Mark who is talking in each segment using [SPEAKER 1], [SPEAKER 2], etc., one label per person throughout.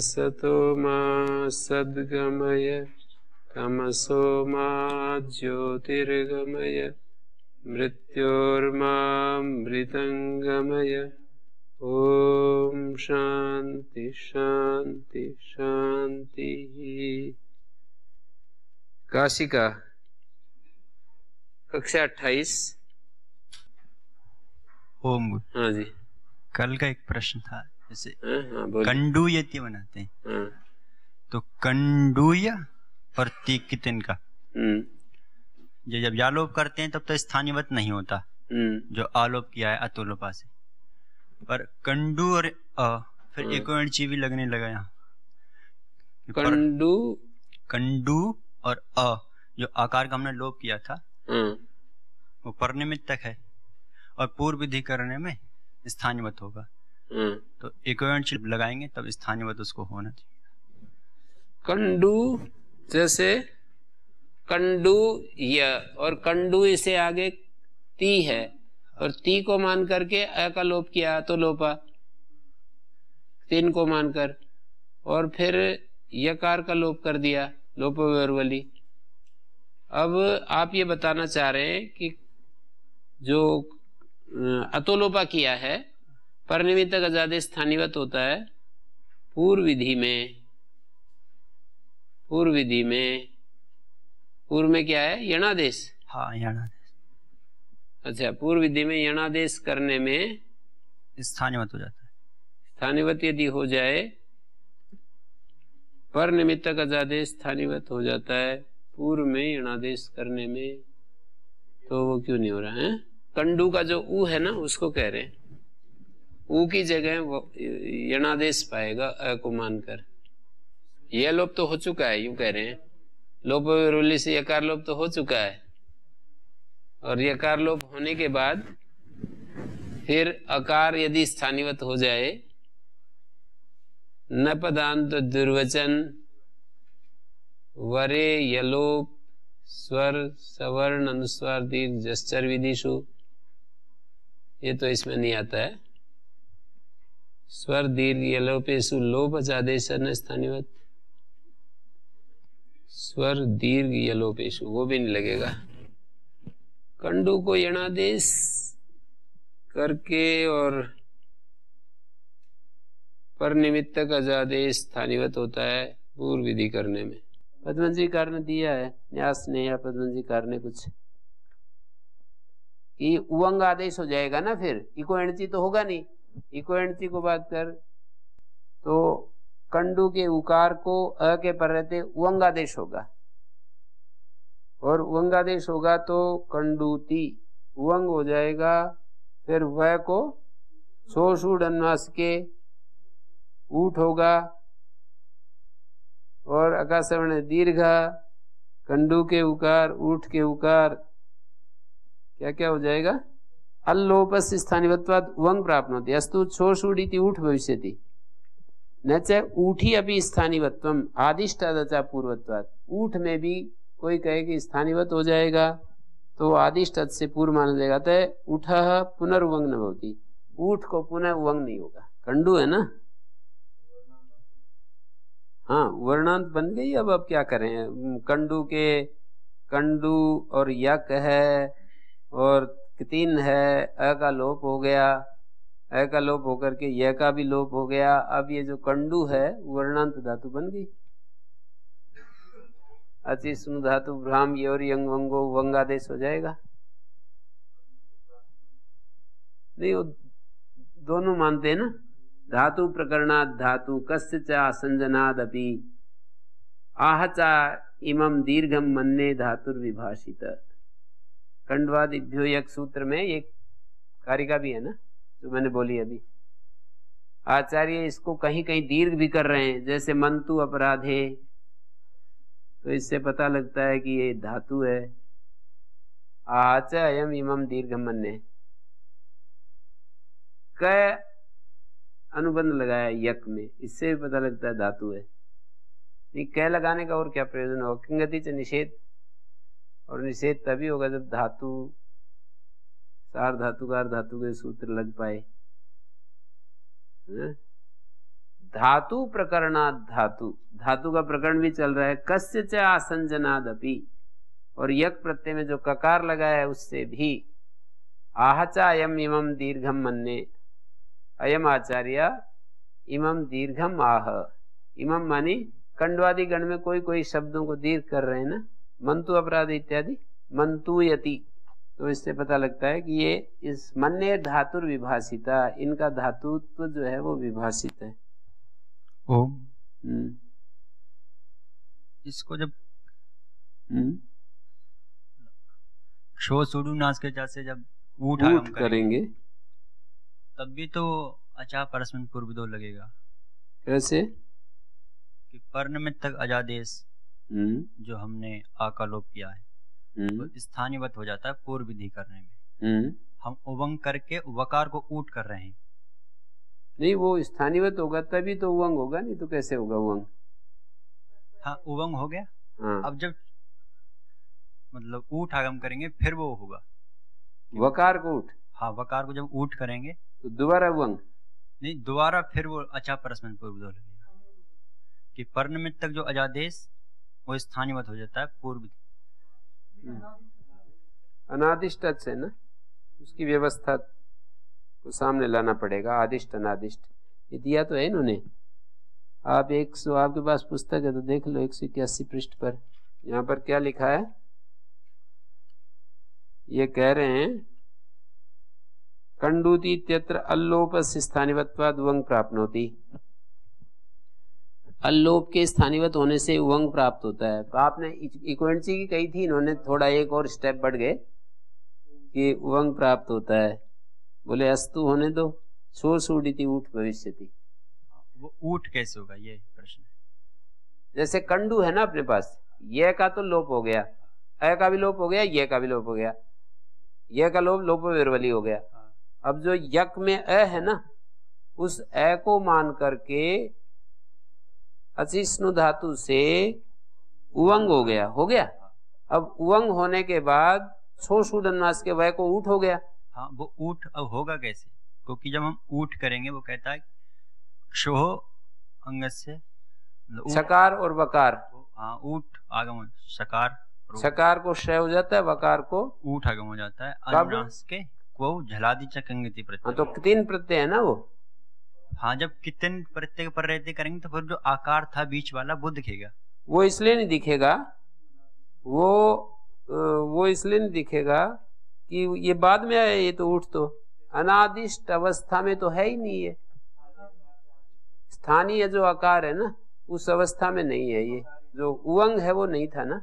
[SPEAKER 1] असतो मा सद्गमय तमसो मा ज्योतिर्गमय मृत्योर्मामृतंगमय। ओम शांति शांति शांति। काशिका कक्षा 28।
[SPEAKER 2] ओम।
[SPEAKER 1] हाँ जी।
[SPEAKER 2] कल का एक प्रश्न था, जैसे
[SPEAKER 1] बोलिए।
[SPEAKER 2] कंडूयति बनाते हैं,
[SPEAKER 1] हाँ।
[SPEAKER 2] तो कंडूय और तीकितिन का जब यालोप करते हैं तब तो स्थानीयवत नहीं होता, जो आलोप किया है अतोलोपा से। पर कंडू और फिर एक और चीज भी लगने लगा यहाँ। कंडू और जो आकार का हमने लोप किया था वो परनिमित्तक है और पूर्व विधि करने में स्थानीयवत होगा। तो एक चीज लगाएंगे तब स्थानीयवत उसको होना चाहिए।
[SPEAKER 1] कंडू जैसे कंडू य और कंडू इसे आगे ती है और ती को मान करके अ का लोप किया तो लोपा, तीन को मानकर, और फिर यकार का लोप कर दिया लोपोवर्वली। अब आप ये बताना चाह रहे हैं कि जो अतोलोपा किया है परनिमित्तक अजादेश स्थानीयवत होता है पूर्व विधि में। पूर्व विधि में पूर्व में क्या है? यणादेश।
[SPEAKER 2] हाँ, यणादेश।
[SPEAKER 1] अच्छा, पूर्व विधि में यणादेश करने में
[SPEAKER 2] स्थानीयवत हो जाता है।
[SPEAKER 1] स्थानीयवत यदि हो जाए, पर निमित्तक अजादेश स्थानीयवत हो जाता है पूर्व में यणादेश करने में, तो वो क्यों नहीं हो रहा है? कंडू का जो ऊ है ना उसको कह रहे हैं, ऊ की जगह यणादेश पाएगा अ को मानकर। यह लोप तो हो चुका है, यूं कह रहे हैं। लोपोवर्वली से यकार लोप तो हो चुका है, और यकार लोप होने के बाद फिर अकार यदि स्थानीयवत हो जाए, न पदांत दुर्वचन वरे यलोप स्वर सवर्ण अनुस्वार दीर्घ जश्चर विधिषु, ये तो इसमें नहीं आता है। स्वर दीर्घ यलोपेशु लोप अजादेश न स्थानीयवत, स्वर दीर्घ यलोपेशु वो भी नहीं लगेगा। कंडू को यणादेश करके और पर निमित्तक अजादेश स्थानीयवत होता है पूर्व विधि करने में। पद्मजीकार ने दिया है न्यास ने या पद्मजीकार ने कुछ कि उवंग आदेश हो जाएगा ना, फिर इको एणची तो होगा नहीं। इको एणची को बात कर तो कंडू के उकार को अ के पर रहते उवंगादेश होगा, और उवंगादेश होगा तो कंडूती उवंग हो जाएगा। फिर वह को सोशूड अन्वास के ऊठ होगा, और अकाशवर्ण दीर्घा, कंडू के उकार ऊठ के उकार क्या क्या हो जाएगा? अल्लोपस स्थानीयवत्वात् उवंग प्राप्नोति अस्तु सोशूडिति ऊठ भविष्यति न च ऊठी अभी स्थानीयवत्वम आदिष्टादचा पूर्वत्वात्। ऊठ में भी कोई कहे कि स्थानीयवत हो जाएगा तो आदिष्टद से पूर्व माना जाएगा, तो उठः पुनर्उवंग न भवति, ऊठ को पुनः उवंग नहीं होगा। कंडू है ना, हाँ वर्णांत बन गई। अब क्या करें? कंडू के कंडू और यक है और तीन है, अ का लोप हो गया, अ का लोप होकर के य का भी लोप हो गया। अब ये जो कंडू है वर्णांत धातु बन गई। अचि सुनु धातु भ्राम योर यंग वंगो वंगादेश हो जाएगा। नहीं, वो दोनों मानते हैं ना, धातु प्रकरणात् धातु कस्य च आसंजनादपि आहचा इमं दीर्घम मन्ने धातुर्विभाषित। खंडवादिभ्यो यक सूत्र में एक कारिका भी है ना जो मैंने बोली अभी। आचार्य इसको कहीं कहीं दीर्घ भी कर रहे हैं, जैसे मंतु अपराधे, तो इससे पता लगता है कि ये धातु है। आच अयम इमम दीर्घम मन्ने क अनुबंध लगाया यक में, इससे भी पता लगता है धातु है। क लगाने का और क्या प्रयोजन होगा? किंगति च निषेध, और निषेध तभी होगा जब धातु सार धातुकार धातु के सूत्र लग पाए। धातु प्रकरणात् धातु, धातु का प्रकरण भी चल रहा है। कस्य च आसंजनादपि, और यक प्रत्यय में जो ककार लगाया है उससे भी। आहचा अयम इमम दीर्घम मन्ने, अयम आचार्य इमम दीर्घम आह। इमम मानी कंडवादि गण में कोई कोई शब्दों को दीर्घ कर रहे हैं ना, मंतु अपराध इत्यादि, मंतुयति। तो इससे पता लगता है कि ये इस मन्ने धातुर विभाषिता, इनका धातुत्व जो है वो विभाषित है।
[SPEAKER 2] ओम। इसको जब शो सुडू नाश के जैसे जब ऊठ
[SPEAKER 1] करेंगे
[SPEAKER 2] तब भी तो अचा परस्मैन पूर्व दो लगेगा।
[SPEAKER 1] कैसे?
[SPEAKER 2] कि पर्ण में तक अजादेश जो हमने आ का लोप किया है तो स्थानीयवत हो जाता है पूर्व विधि करने में। हम उवंग करके वकार को ऊट कर रहे हैं।
[SPEAKER 1] नहीं, वो स्थानीयवत होगा तभी तो उवंग होगा, नहीं तो कैसे होगा उवंग?
[SPEAKER 2] हाँ, उवंग हो गया।
[SPEAKER 1] हाँ।
[SPEAKER 2] अब जब मतलब ऊट आगम करेंगे फिर वो होगा
[SPEAKER 1] वकार को ऊट।
[SPEAKER 2] हाँ, वकार को जब ऊट करेंगे
[SPEAKER 1] तो दोबारा उवंग
[SPEAKER 2] नहीं, दोबारा फिर वो अचा परस्मैन पूर्व दो लगेगा। कि पर्ण में तक जो अजादेश वो स्थानीयवत हो जाता है पूर्व।
[SPEAKER 1] अनादिष्ट है ना, उसकी व्यवस्था को सामने लाना पड़ेगा। आदिष्ट अनादिष्ट ये दिया तो है इन्होंने। आप आपके पास पुस्तक है तो देख लो 181 पृष्ठ पर। यहाँ पर क्या लिखा है? ये कह रहे हैं कंडूति इत्यत्र अल्लोपस्य स्थानीयवत्वाद् उवंग प्राप्नोति। अल्लोप के स्थानीयवत होने से उवंग प्राप्त होता है। तो आपने इक्वेंसी की कही थी, इन्होंने थोड़ा एक और स्टेप बढ़ गए कि उवंग प्राप्त होता है। बोले अस्तु होने दो, सो सूडिति ऊठ भविष्यति।
[SPEAKER 2] वो ऊठ कैसे होगा ये प्रश्न है।
[SPEAKER 1] जैसे कंडू है ना अपने पास, ये का तो लोप हो गया, अ का भी लोप हो गया, ये का भी लोप हो गया, ये का लोप लोपविर्वली हो गया। अब जो यक में अ है ना, उस अ को मान करके अचिष्णु धातु से उवंग हो गया। अब उवंग होने के बाद छो सुडन्वास के वय को ऊठ हो गया।
[SPEAKER 2] हाँ, वो ऊठ अब होगा कैसे? क्योंकि जब हम ऊठ करेंगे वो कहता है शोह अंग से
[SPEAKER 1] सकार और वकार।
[SPEAKER 2] हाँ, ऊठ आगम,
[SPEAKER 1] सकार को शय हो जाता है, वकार को
[SPEAKER 2] ऊठ आगम हो जाता है। अनुनास के को झलादि चकंगति प्रत्यय।
[SPEAKER 1] हाँ, तो तीन प्रत्यय है ना वो।
[SPEAKER 2] हाँ, जब कितने प्रत्यय पर रहते करेंगे तो फिर जो आकार था बीच वाला वो दिखेगा।
[SPEAKER 1] वो इसलिए नहीं दिखेगा, वो इसलिए नहीं दिखेगा कि ये बाद में आया। ये तो ऊठ तो अनादिष्ट अवस्था में तो है ही नहीं है। स्थानीय जो आकार है ना उस अवस्था में नहीं है। ये जो उवंग है वो नहीं था ना।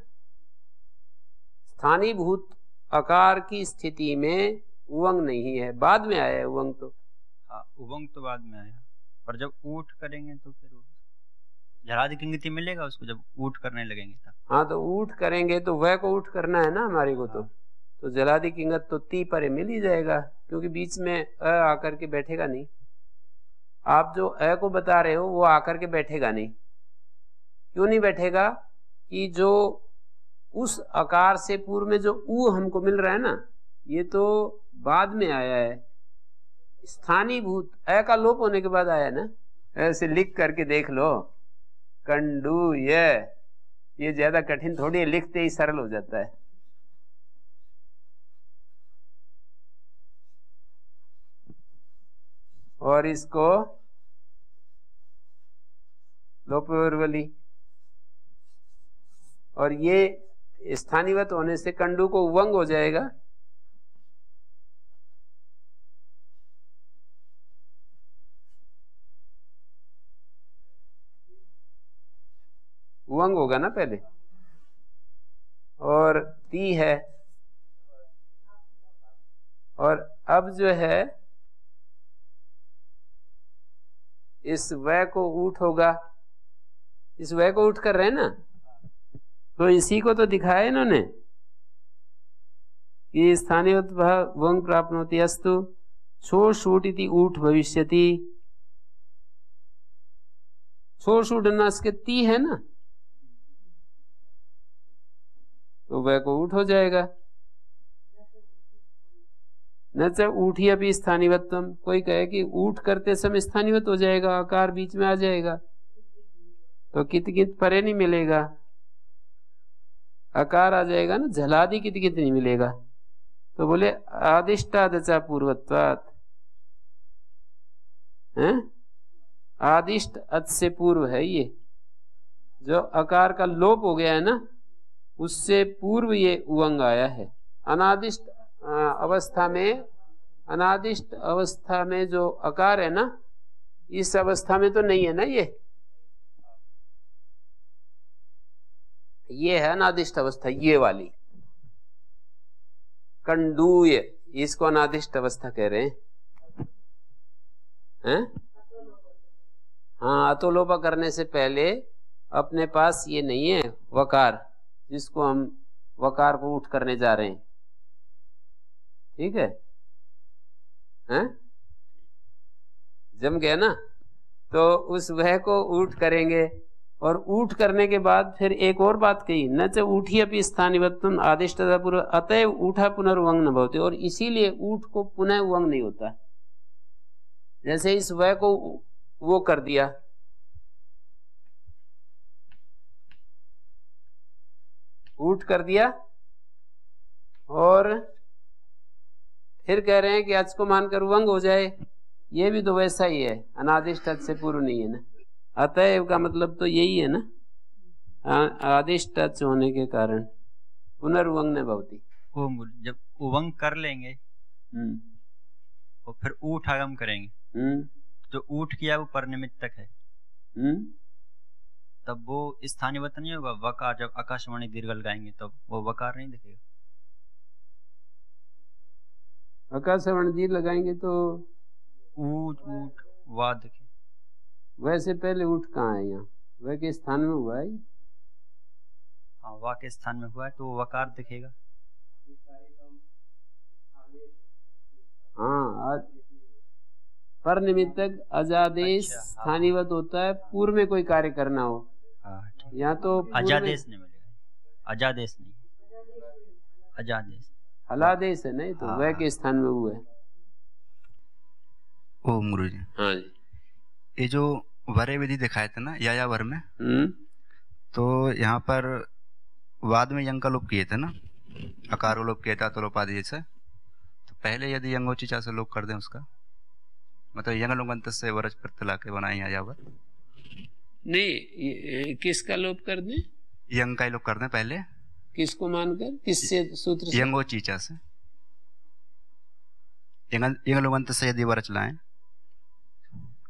[SPEAKER 1] स्थानीय भूत आकार की स्थिति में उवंग नहीं है, बाद में आया है उवंग तो।
[SPEAKER 2] हाँ, उवंग तो बाद में आया, पर जब ऊठ करेंगे तो फिर झलादि किंगति मिलेगा उसको जब ऊठ करने लगेंगे तब।
[SPEAKER 1] हाँ, तो ऊठ करेंगे तो वह को ऊठ करना है ना हमारे को। तो जलादि किंगत तो ती पर मिल ही जाएगा, क्योंकि बीच में अ आकर के बैठेगा नहीं। आप जो अ को बता रहे हो वो आकर के बैठेगा नहीं। क्यों नहीं बैठेगा? कि जो उस आकार से पूर्व में जो ऊ हमको मिल रहा है ना, ये तो बाद में आया है। स्थानीय भूत अ का लोप होने के बाद आया ना। ऐसे लिख करके देख लो, कंडू ये ज्यादा कठिन थोड़ी है, लिखते ही सरल हो जाता है। और इसको लोपविर्वली, और ये स्थानीयवत होने से कंडू को उवंग हो जाएगा। उवंग होगा ना पहले, और ती है, और अब जो है इस वय को ऊठ होगा। इस वय को उठ कर रहे हैं ना, तो इसी को तो दिखाया इन्होंने कि स्थानीय वंग प्राप्त होती अस्तु छो शूट इति ऊठ भविष्यति। छो शूट के ती है ना, तो वह को ऊठ हो जाएगा। न च ऊठी अभी स्थानिवत्तम, कोई कहे कि ऊठ करते समय स्थानिवत हो जाएगा, आकार बीच में आ जाएगा, तो कित कित परे नहीं मिलेगा, आकार आ जाएगा ना, झलादि कित कित नहीं मिलेगा। तो बोले आदिष्टादचा पूर्वत्वात्, हैं आदिष्ट अच से पूर्व है, ये जो आकार का लोप हो गया है ना, उससे पूर्व ये उवंग आया है। अनादिष्ट अवस्था में, अनादिष्ट अवस्था में जो आकार है ना, इस अवस्था में तो नहीं है ना, ये है अनादिष्ट अवस्था, ये वाली कंडूय, इसको अनादिष्ट अवस्था कह रहे हैं? हाँ, अतोलोपा करने से पहले अपने पास ये नहीं है वकार, जिसको हम वकार को उठ करने जा रहे हैं, ठीक है? हैं? जम गया ना, तो उस वह को ऊठ करेंगे, और ऊठ करने के बाद फिर एक और बात कही, न च ऊठी अपनी स्थानिवत्तम आदिष्टता पूर्व अतएव ऊठा पुनर्वंग न भवते, और इसीलिए ऊठ को पुनः उवंग नहीं होता। जैसे इस वह को वो कर दिया, ऊठ कर दिया, और फिर कह रहे हैं कि अच को मानकर उवंग हो जाए, ये भी तो वैसा ही है, अनादिष्ट अच से पूर्व नहीं है ना। अतएव का मतलब तो यही है ना, आदिष्ट अच होने के कारण पुनर्वंग न भवती।
[SPEAKER 2] वो जब उवंग कर लेंगे और फिर ऊठ आगम करेंगे, जो ऊठ किया वो परनिमित्तक है, तब वो स्थानीयवत नहीं होगा। वकार जब आकाशवाणी दीर्घ लगाएंगे तब वो वकार नहीं दिखेगा।
[SPEAKER 1] आकाशवाणी दीर्घ लगाएंगे तो
[SPEAKER 2] ऊट ऊट वा दिखे।
[SPEAKER 1] वैसे पहले ऊठ कहाँ है? यहाँ वह के स्थान में हुआ है।
[SPEAKER 2] हाँ, वा के स्थान में हुआ है तो वकार दिखेगा।
[SPEAKER 1] हाँ, पर निमित्तक अजादेश स्थानीवत होता है, पूर्व में कोई कार्य करना हो। यहाँ तो
[SPEAKER 2] अजादेश नहीं मिलेगा, अजादेश नहीं, अजादेश
[SPEAKER 1] हलादेश है नहीं, तो वह के स्थान में हुआ है।
[SPEAKER 3] ओम गुरु जी।
[SPEAKER 1] हाँ जी,
[SPEAKER 3] ये जो वरे विधि दिखाए थे ना या वर में, तो यहाँ पर वाद में यंग का लोप किए थे ना, अकार लोप किया था तो लोपादि जैसे। तो पहले यदि यंगोचिचा से लोप कर दें उसका मतलब यंग लोगंत से वरज प्रत्यला के बनाए या वर
[SPEAKER 1] नहीं, किसका लोप कर दें?
[SPEAKER 3] यंग का ही लोप कर दें पहले।
[SPEAKER 1] किसको मानकर? किससे सूत्र से?
[SPEAKER 3] यंगोचिचा से, यंग लोगंत से यदि वरच लाएं।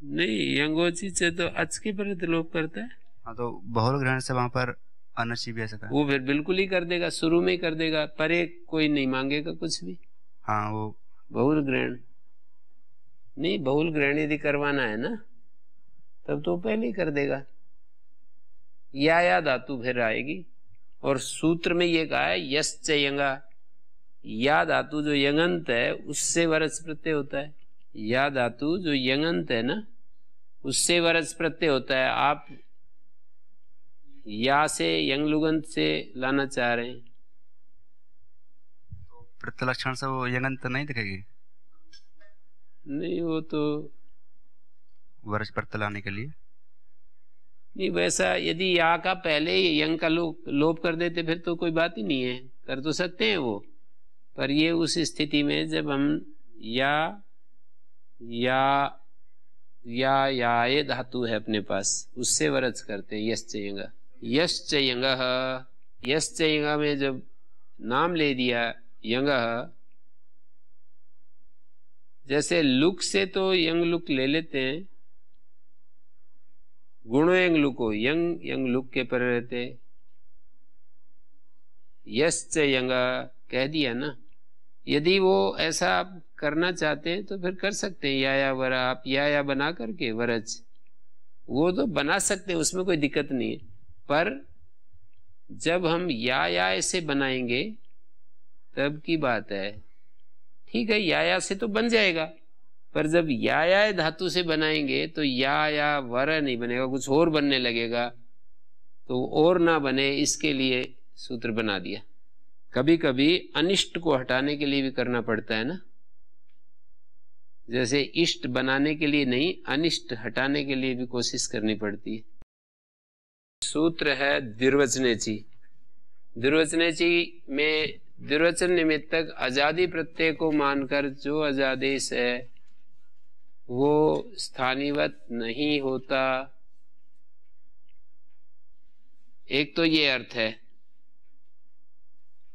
[SPEAKER 1] नहीं, यंगोचित से तो अच के पर लोप करता है।
[SPEAKER 3] हाँ, तो बहुल ग्रहण से वहां पर अनची भी ऐसा
[SPEAKER 1] वो फिर बिल्कुल ही कर देगा, शुरू में ही कर देगा, परे कोई नहीं मांगेगा कुछ भी।
[SPEAKER 3] हाँ, वो
[SPEAKER 1] बहुल ग्रहण नहीं, बहुल ग्रहण यदि करवाना है ना तब तो पहले ही कर देगा। या धातु फिर आएगी, और सूत्र में ये कहा है यश्च यंगा, या धातु जो यंगंत है उससे वरस प्रत्यय होता है। या धातु जो यंगंत है ना उससे वरस प्रत्यय होता है। आप या से यंग लुगंत से लाना चाह रहे हैं,
[SPEAKER 3] प्रत्यलक्षण से वो यंगंत नहीं दिखेगी।
[SPEAKER 1] नहीं, वो तो
[SPEAKER 3] वर्ष प्रत्यय लाने के लिए
[SPEAKER 1] नहीं। वैसा यदि या का पहले यंग का लोप कर देते फिर तो कोई बात ही नहीं है, कर तो सकते हैं वो। पर ये उस स्थिति में जब हम या ये धातु है अपने पास, उससे वरज करते हैं यश्च यंगा। यश्च यंगः, यश्च यंगा में जब नाम ले दिया यंगः, जैसे लुक से तो यंग लुक ले लेते हैं, गुणो यंग लुको यंग लुक के पर रहते। यश्च यंगा कह दिया ना। यदि वो ऐसा आप करना चाहते हैं तो फिर कर सकते हैं या वरा, आप या बना करके वरज, वो तो बना सकते हैं, उसमें कोई दिक्कत नहीं है। पर जब हम या ऐसे बनाएंगे तब की बात है। ठीक है, या से तो बन जाएगा, पर जब या धातु से बनाएंगे तो या वर नहीं बनेगा, कुछ और बनने लगेगा। तो और ना बने इसके लिए सूत्र बना दिया। कभी कभी अनिष्ट को हटाने के लिए भी करना पड़ता है ना, जैसे इष्ट बनाने के लिए नहीं, अनिष्ट हटाने के लिए भी कोशिश करनी पड़ती है। सूत्र है द्विर्वचनेची। द्विर्वचनेची में द्विर्वचन निमित्तक अजादि प्रत्यय को मानकर जो अजादेश है वो स्थानीवत नहीं होता। एक तो ये अर्थ है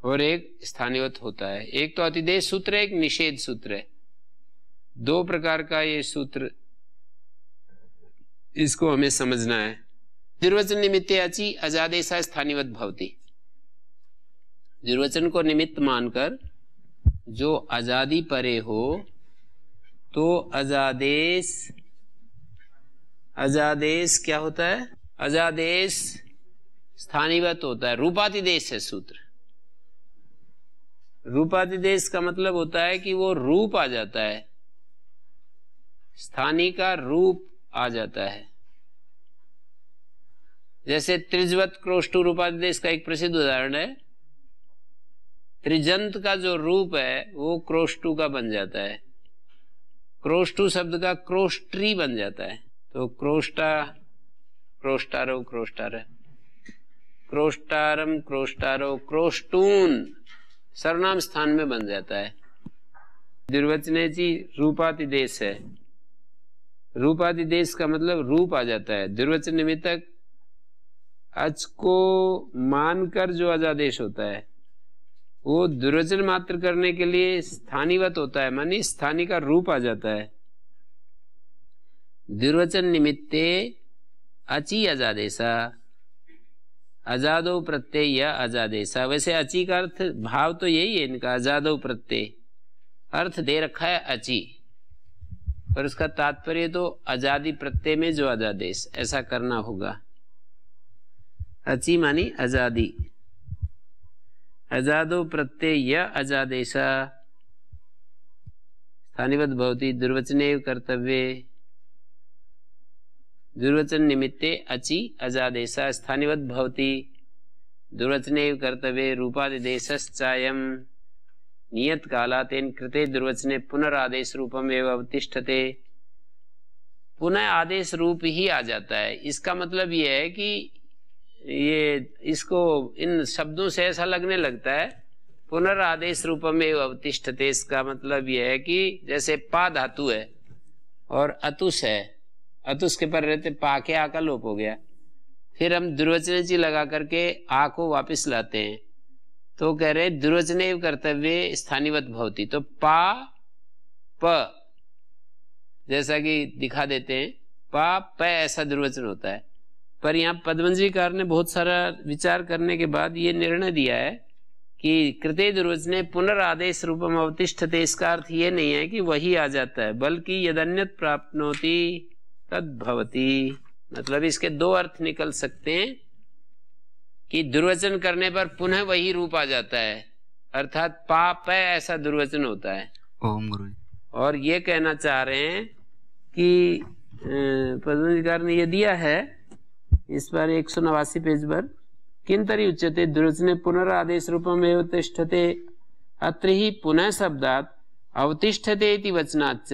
[SPEAKER 1] और एक स्थानीवत होता है। एक तो अतिदेश सूत्र है, एक निषेध सूत्र है। दो प्रकार का ये सूत्र, इसको हमें समझना है। द्विर्वचन निमित्ते अचि अजादेशा स्थानीवत भवति। द्विर्वचन को निमित्त मानकर जो अजादी परे हो तो अजादेश क्या होता है? अजादेश स्थानीवत होता है। रूपातिदेश है सूत्र। रूपातिदेश का मतलब होता है कि वो रूप आ जाता है, स्थानी का रूप आ जाता है। जैसे त्रिजवत क्रोष्टु रूपातिदेश का एक प्रसिद्ध उदाहरण है। त्रिजंत का जो रूप है वो क्रोष्टु का बन जाता है, क्रोष्टु शब्द का क्रोष्ट्री बन जाता है। तो क्रोष्टा, क्रोष्टारो, क्रोष्टार, क्रोष्टारम, क्रोष्टारो, क्रोष्टून सर्वनाम स्थान में बन जाता है। द्विर्वचनेची रूपातिदेश है। रूपातिदेश का मतलब रूप आ जाता है। द्विर्वचन निमित्तक अच को मानकर जो अजादेश होता है वो द्विर्वचन मात्र करने के लिए स्थानीवत होता है, मानी स्थानी का रूप आ जाता है। द्विर्वचन निमित्ते अचि अजादेशा, अजादो प्रत्यय या अजादेशा। वैसे अचि का अर्थ भाव तो यही है इनका, अजादो प्रत्यय अर्थ दे रखा है अचि, पर उसका तात्पर्य तो अजादी प्रत्यय में जो अजादेश, ऐसा करना होगा। अचि मानी अजादी, अजादो प्रत्यय या अजादेशा स्थानीवत भवति द्विर्वचनेव कर्तव्ये। द्विर्वचन निमित्ते अचि अजादेशा स्थानीवत भवति द्विर्वचनेव कर्तव्ये। रूपादिदेशश्चायं नियत कालातेन कृते द्विर्वचने पुनरादेश रूपम एव अवतिष्ठते। पुनः आदेश रूप ही आ जाता है। इसका मतलब यह है कि ये इसको इन शब्दों से ऐसा लगने लगता है पुनरादेश रूपम एव अवतिष्ठते। इसका मतलब यह है कि जैसे पा धातु है और अतुस है, अतुस के पर रहते पा के आ का लोप हो गया, फिर हम द्विर्वचनेची लगा करके आ को वापस लाते हैं तो कह रहे द्विर्वचनेव कर्तव्ये स्थानीवत भवति। तो पा प जैसा कि दिखा देते हैं, पा प ऐसा द्विर्वचन होता है। पर यहाँ पद्मंजरीकार ने बहुत सारा विचार करने के बाद ये निर्णय दिया है कि कृते द्विर्वचने पुनरादेश रूपम अवतिष्ठते। इसका अर्थ ये नहीं है कि वही आ जाता है, बल्कि यदन्यत प्राप्नोति तद्भवति। मतलब इसके दो अर्थ निकल सकते हैं कि दुर्वचन करने पर पुनः वही रूप आ जाता है, अर्थात पा प ऐसा दुर्वचन होता है।
[SPEAKER 3] ओम गुरु। और
[SPEAKER 1] ये कहना चाह रहे हैं कि पद्मंजरीकार ने ये दिया है इस बार 189 पेज पर, किंतरी उच्यते द्विर्वचने पुनरादेश रूपम एव तिष्ठते। अत्र ही पुनः शब्दात् अवतिष्ठते इति वचनाच्च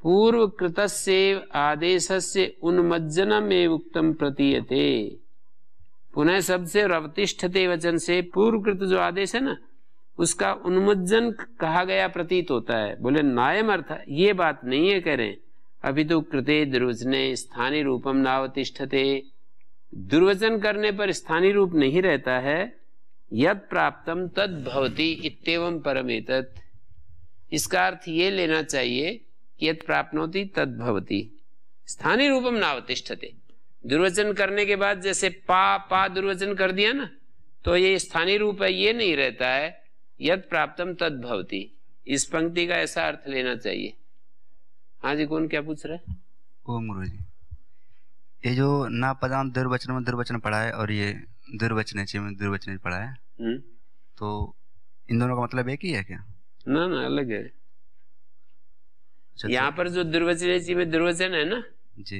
[SPEAKER 1] पूर्व कृतस्य आदेशस्य उन्मज्जनम एव उक्तम प्रतीयते। पुनः शब्द से और अवतिष्ठते वचन से पूर्वकृत जो आदेश है ना उसका उन्मज्जन कहा गया प्रतीत होता है। बोले नायम अर्थ ये बात नहीं है, कह रहे अभी तो कृते द्विर्वचने स्थानीय रूपम नावतिष्ठते। दुर्वचन करने पर स्थानीय रूप नहीं रहता है। यद प्राप्तम तद भवति इत्येवं परमेतत्। इसका अर्थ ये लेना चाहिए कि यद प्राप्नोति तद भवति स्थानीय रूपम नावतिष्ठते। दुर्वचन करने के बाद जैसे पा दुर्वचन कर दिया ना तो ये स्थानीय रूप है, ये नहीं रहता है। यद प्राप्तम तद भवति, इस पंक्ति का ऐसा अर्थ लेना चाहिए। हाँ जी, कौन क्या पूछ रहा है?
[SPEAKER 3] ओम गुरु जी, ये जो ना पदाम दुर्वचन में दुर्वचन पढ़ा है और ये दुर्वचनेची में दुर्वचनेची पढ़ा है, तो इन दोनों का मतलब एक ही है क्या?
[SPEAKER 1] ना ना, अलग है। यहाँ पर जो दुर्वचनेची में दुर्वचन है ना
[SPEAKER 3] जी,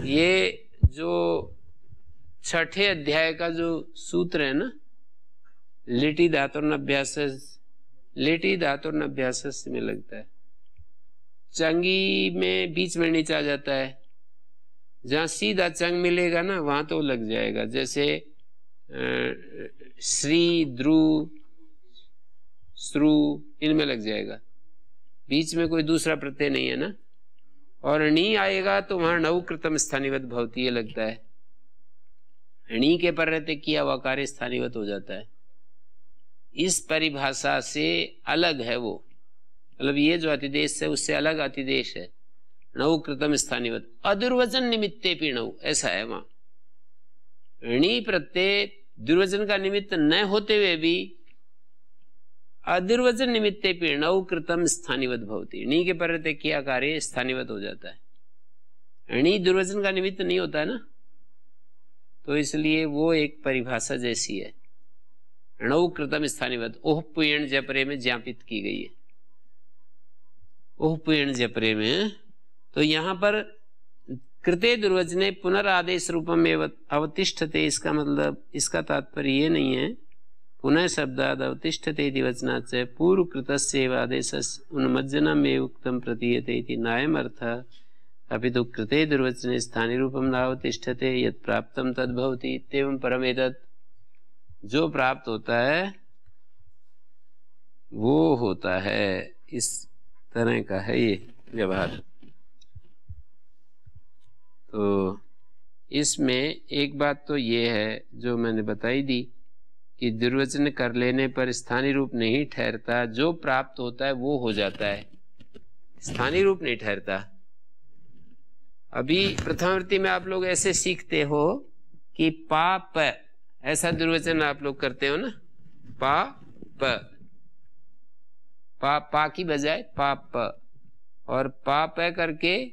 [SPEAKER 1] ये जो छठे अध्याय का जो सूत्र है ना, लिटि धातुर्नभ्यास, लिटि धातुर्नभ्यास में लगता है। चंगी में बीच में नीचा आ जाता है, जहाँ सीधा चंग मिलेगा ना वहां तो लग जाएगा, जैसे श्री, द्रु, श्रु इनमें लग जाएगा, बीच में कोई दूसरा प्रत्यय नहीं है ना। और णी आएगा तो वहां नव कृतम स्थानीवत भवती लगता है, णी के पर रहते किया हुआ कार्य स्थानीवत हो जाता है। इस परिभाषा से अलग है वो, मतलब ये जो अतिदेश है उससे अलग अतिदेश है, नव कृतम स्थानीवत अदुर्वचन निमित्ते पीणव, ऐसा है वहां। णी प्रत्यय दुर्वचन का निमित्त न होते हुए भी अदुर्वचन निमित्ते पीणव कृतम स्थानीवत भवती, णी के पर रहते किया कार्य स्थानीवत हो जाता है। णी दुर्वचन का निमित्त नहीं होता है ना, तो इसलिए वो एक परिभाषा जैसी है। णव कृतम स्थानीवत ओह पुयण जपरे में ज्ञापित की गई है, ओह पुयण जपरे में। तो यहां पर कृते दुर्वचने पुनरादेश रूपम अवतिष्ठते, इसका मतलब, इसका तात्पर्य ये नहीं है पुनः शब्दाद अवतिष्ठते इति वचनात् च पूर्व कृतस्यैव आदेशस्य उन्मज्जनमेव उक्तं प्रतीयते इति नायम् अर्थः, अपितु कृते दुर्वचने स्थानीय रूपम नावतिष्ठते यत् प्राप्तं तद्भवति इत्येवं परमेतत्, जो प्राप्त होता है वो होता है। इस तरह का है ये व्यवहार। तो इसमें एक बात तो ये है जो मैंने बताई दी कि दुर्वचन कर लेने पर स्थानीय रूप नहीं ठहरता, जो प्राप्त होता है वो हो जाता है, स्थानीय रूप नहीं ठहरता। अभी प्रथमावृत्ति में आप लोग ऐसे सीखते हो कि पाप, ऐसा दुर्वचन आप लोग करते हो ना, पा की बजाय पाप, और पाप करके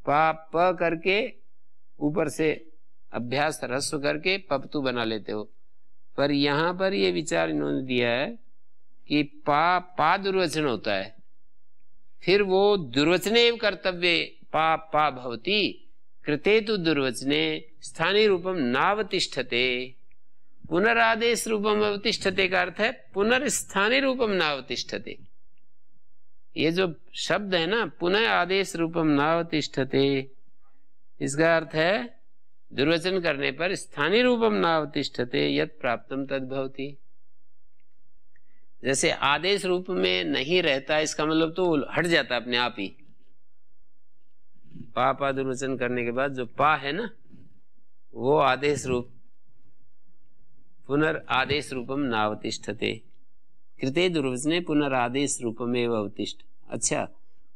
[SPEAKER 1] पाप करके ऊपर से अभ्यास ह्रस्व करके पपतु बना लेते हो। पर यहां पर ये विचार इन्होंने दिया है कि पा दुर्वचन होता है, फिर वो दुर्वचने कर्तव्य पा भवति कृते तु दुर्वचने स्थानीय रूपम नावतिष्ठते, पुनरादेश रूपम अवतिष्ठते का अर्थ है पुनर्स्थानीय रूपम नावतिष्ठते। ये जो शब्द है ना पुनः आदेश रूपम नावतिष्ठते, इसका अर्थ है दुर्वचन करने पर स्थानीय रूपम नावतिष्ठते यत् प्राप्तम तद्भवति। जैसे आदेश रूप में नहीं रहता, इसका मतलब तो हट जाता अपने आप ही। पा दुर्वचन करने के बाद जो पा है ना वो आदेश रूप, पुनरादेश रूपम नावतिष्ठते, कृते दुर्वचने पुनरादेश रूपमेव अवतिष्ठ। अच्छा,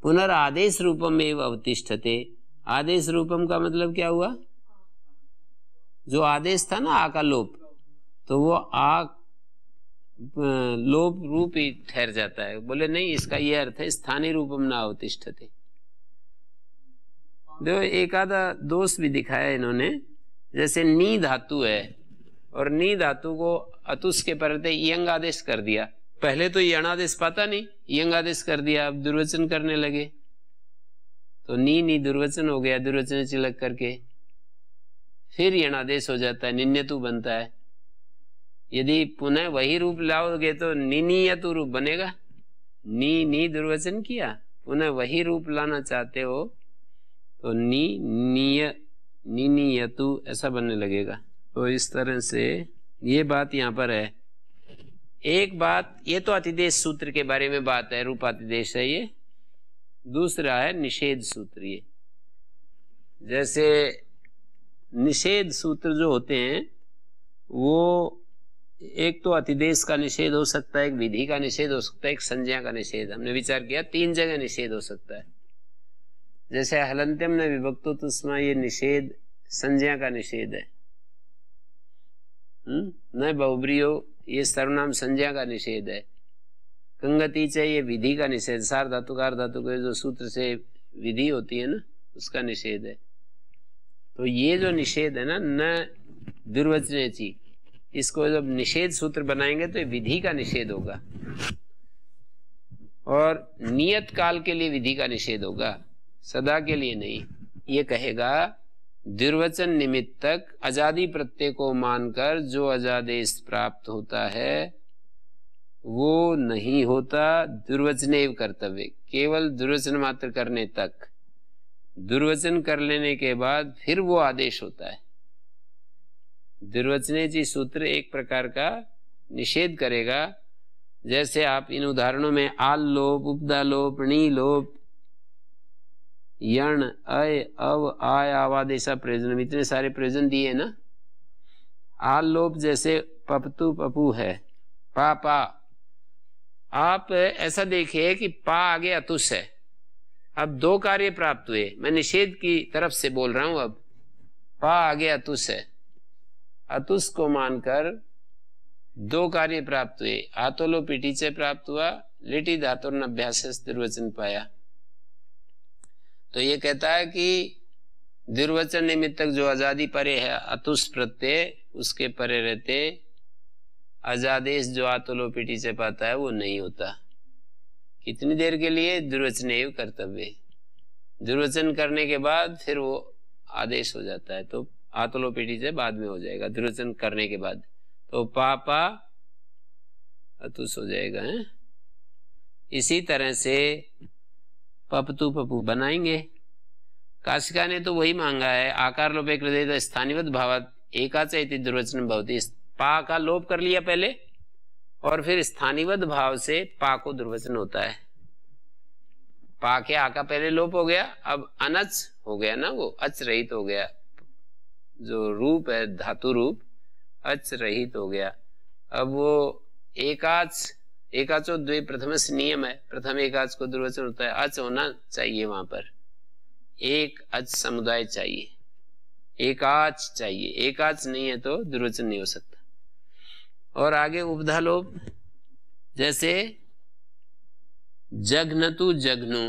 [SPEAKER 1] पुनरादेश रूपमेव अवतिष्ठते, आदेश रूपम का मतलब क्या हुआ? जो आदेश था ना आ का लोप, तो वो आ लोप रूप ही ठहर जाता है। बोले नहीं, इसका ये अर्थ है स्थानीय रूपम ना अवतिष्ठते। देखो एक आधा दोष भी दिखाया इन्होंने, जैसे नी धातु है और नी धातु को अतुस के परते यंग आदेश कर दिया। पहले तो यण आदेश पाता नहीं, यंग आदेश कर दिया, अब दुर्वचन करने लगे तो नी दुर्वचन हो गया, दुर्वचन चिलक करके फिर यण आदेश हो जाता है, निन्यतु बनता है। यदि पुनः वही रूप लाओगे तो निनियतु रूप बनेगा। नी दुर्वचन किया, पुनः वही रूप लाना चाहते हो तो निनियतु ऐसा बनने लगेगा। तो इस तरह से ये बात यहाँ पर है। एक बात, ये तो अतिदेश सूत्र के बारे में बात है, रूपातिदेश है ये। दूसरा है निषेध सूत्र। ये जैसे निषेध सूत्र जो होते हैं वो एक तो अतिदेश का निषेध हो सकता है, एक विधि का निषेध हो सकता है, एक संज्ञा का निषेध। हमने विचार किया 3 जगह निषेध हो सकता है। जैसे हलंत्यम ने विभक्तो तस्मा, ये निषेध संज्ञा का निषेध है। न बहुब्रियो, ये सर्वनाम संज्ञा का निषेध है। कंगति च, ये विधि का निषेध, सार धातु कार धातु के जो सूत्र से विधि होती है ना उसका निषेध है। तो ये जो निषेध है ना, न दुर्वचने ची, इसको जब निषेध सूत्र बनाएंगे तो विधि का निषेध होगा और नियत काल के लिए विधि का निषेध होगा, सदा के लिए नहीं। ये कहेगा दुर्वचन निमित्तक अजादि प्रत्यय को मानकर जो अजादेश प्राप्त होता है वो नहीं होता दुर्वचनेव कर्तव्य, केवल दुर्वचन मात्र करने तक। दुर्वचन कर लेने के बाद फिर वो आदेश होता है। दुर्वचनेची सूत्र एक प्रकार का निषेध करेगा। जैसे आप इन उदाहरणों में आल लोप, उपदा लोप, णी लोप, यण, अय, अव, आय, आवादेशा प्रयोजन, इतने सारे प्रयोजन दिए ना। आल लोप जैसे पपतु पपू है, पा पा, आप ऐसा देखिए कि पा आगे अतुस है। अब दो कार्य प्राप्त हुए, मैं निषेध की तरफ से बोल रहा हूं। अब पा आगे अतुस है, अतुस को मानकर दो कार्य प्राप्त हुए। आतोलो पीटीचे प्राप्त हुआ, लिटी धातुर अभ्यास दुर्वचन पाया। तो ये कहता है कि दुर्वचन निमित्तक जो आजादी परे है अतुस प्रत्यय, उसके परे रहते अजादेश जो आतोलो पीटीचे पाता है वो नहीं होता। कितनी देर के लिए? दुर्वचनेव कर्तव्य। दुर्वचन करने के बाद फिर वो आदेश हो जाता है, तो आतोलो पीटीचे बाद में हो जाएगा दुर्वचन करने के बाद। तो पापा अतुस हो जाएगा है? इसी तरह से पपतु पपू बनाएंगे। काशिका ने तो वही मांगा है, आकार लोपे कृते स्थानिवत भावात एकाच इति दुर्वचन भवति। पा का लोप कर लिया पहले और फिर स्थानिवत भाव से पा को दुर्वचन होता है। पा के आ का पहले लोप हो गया, अब अनच हो गया ना, वो अच रहित हो गया। जो रूप है धातु रूप अच रहित हो गया। अब वो एकाचो द्वे प्रथमस नियम है, प्रथम एकाच को दुर्वचन होता है। अच होना चाहिए, वहां पर एक अच समुदाय चाहिए, एकाच चाहिए। एकाच नहीं है तो दुर्वचन नहीं हो सकता। और आगे उपधा लोप, जैसे जघनतु जघनु,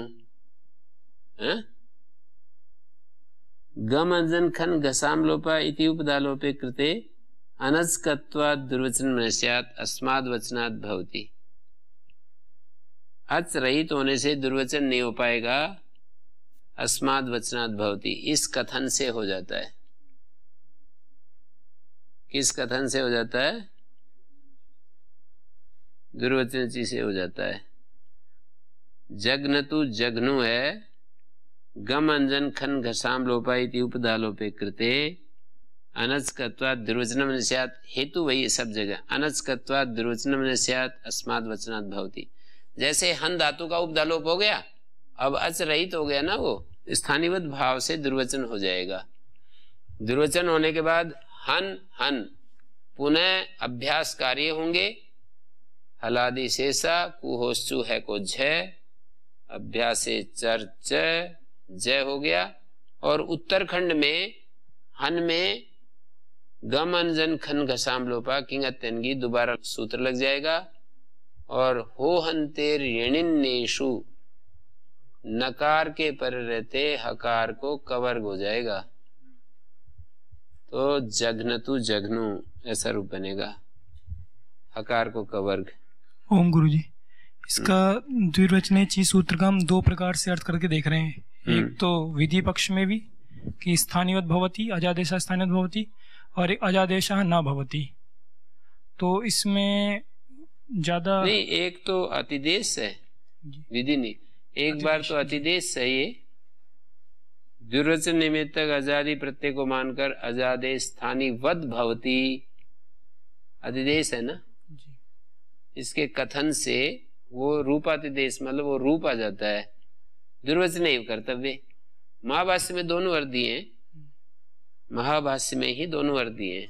[SPEAKER 1] गम अंजन खन घसाम लोपा इति उपधा लोपे कृते अनस्कत्वाद दुर्वचन मनस्यात् अस्माद वचनात् भवति। अच रहित होने से दुर्वचन नहीं हो पाएगा, अस्माद वचनात् भवति, इस कथन से हो जाता है। किस कथन से हो जाता है? दुर्वचन चीज से हो जाता है। जग्नतु जग्नु है, गम अंजन खन घसाम लोपा इति उपधा लोपे कृते अनस्कत्वाद दुर्वचनम मनस्यात्, हेतु वही सब जगह, अनस्कत्वाद दुर्वचनम मनस्यात् अस्माद वचनात् भवति। जैसे हन धातु का उपधा लोप हो गया, अब अच रहित हो गया ना, वो स्थानिवत भाव से दुर्वचन हो जाएगा। दुर्वचन होने के बाद हन हन पुनः अभ्यास कार्य होंगे। हलादि शेषा कुहोश्चु है को झय, अभ्यासे चर जय हो गया। और उत्तरखंड में हन में गम अंजन खन घसाम लोपा किंगत्यनगी दोबारा सूत्र लग जाएगा। और हो हंतेर यणिन्नेशु नकार के पर रहते हकार को कवर्ग हो जाएगा, तो जघनतु जघनु ऐसा रूप बनेगा, हकार को कवर्ग।
[SPEAKER 4] ओम गुरुजी, इसका द्विवचनेची सूत्र का हम दो प्रकार से अर्थ करके देख रहे हैं। एक तो विधि पक्ष में भी कि स्थानिवत भवति, अजादेशा स्थानिवत भवति, और एक अजादेशा न भवति। तो इसमें ज्यादा
[SPEAKER 1] नहीं, एक तो अतिदेश है, विधि नहीं। एक बार तो अतिदेश है, ये दुर्वचन निमित्तक आजादी प्रत्यय को मानकर अजादेश स्थानिवत भवति अतिदेश है ना। इसके कथन से वो रूपातिदेश, मतलब वो रूप आ जाता है। दुर्वचन एवं कर्तव्य। महाभाष्य में दोनों अर्थ दिए हैं, महाभाष्य में ही दोनों अर्थ दिए हैं,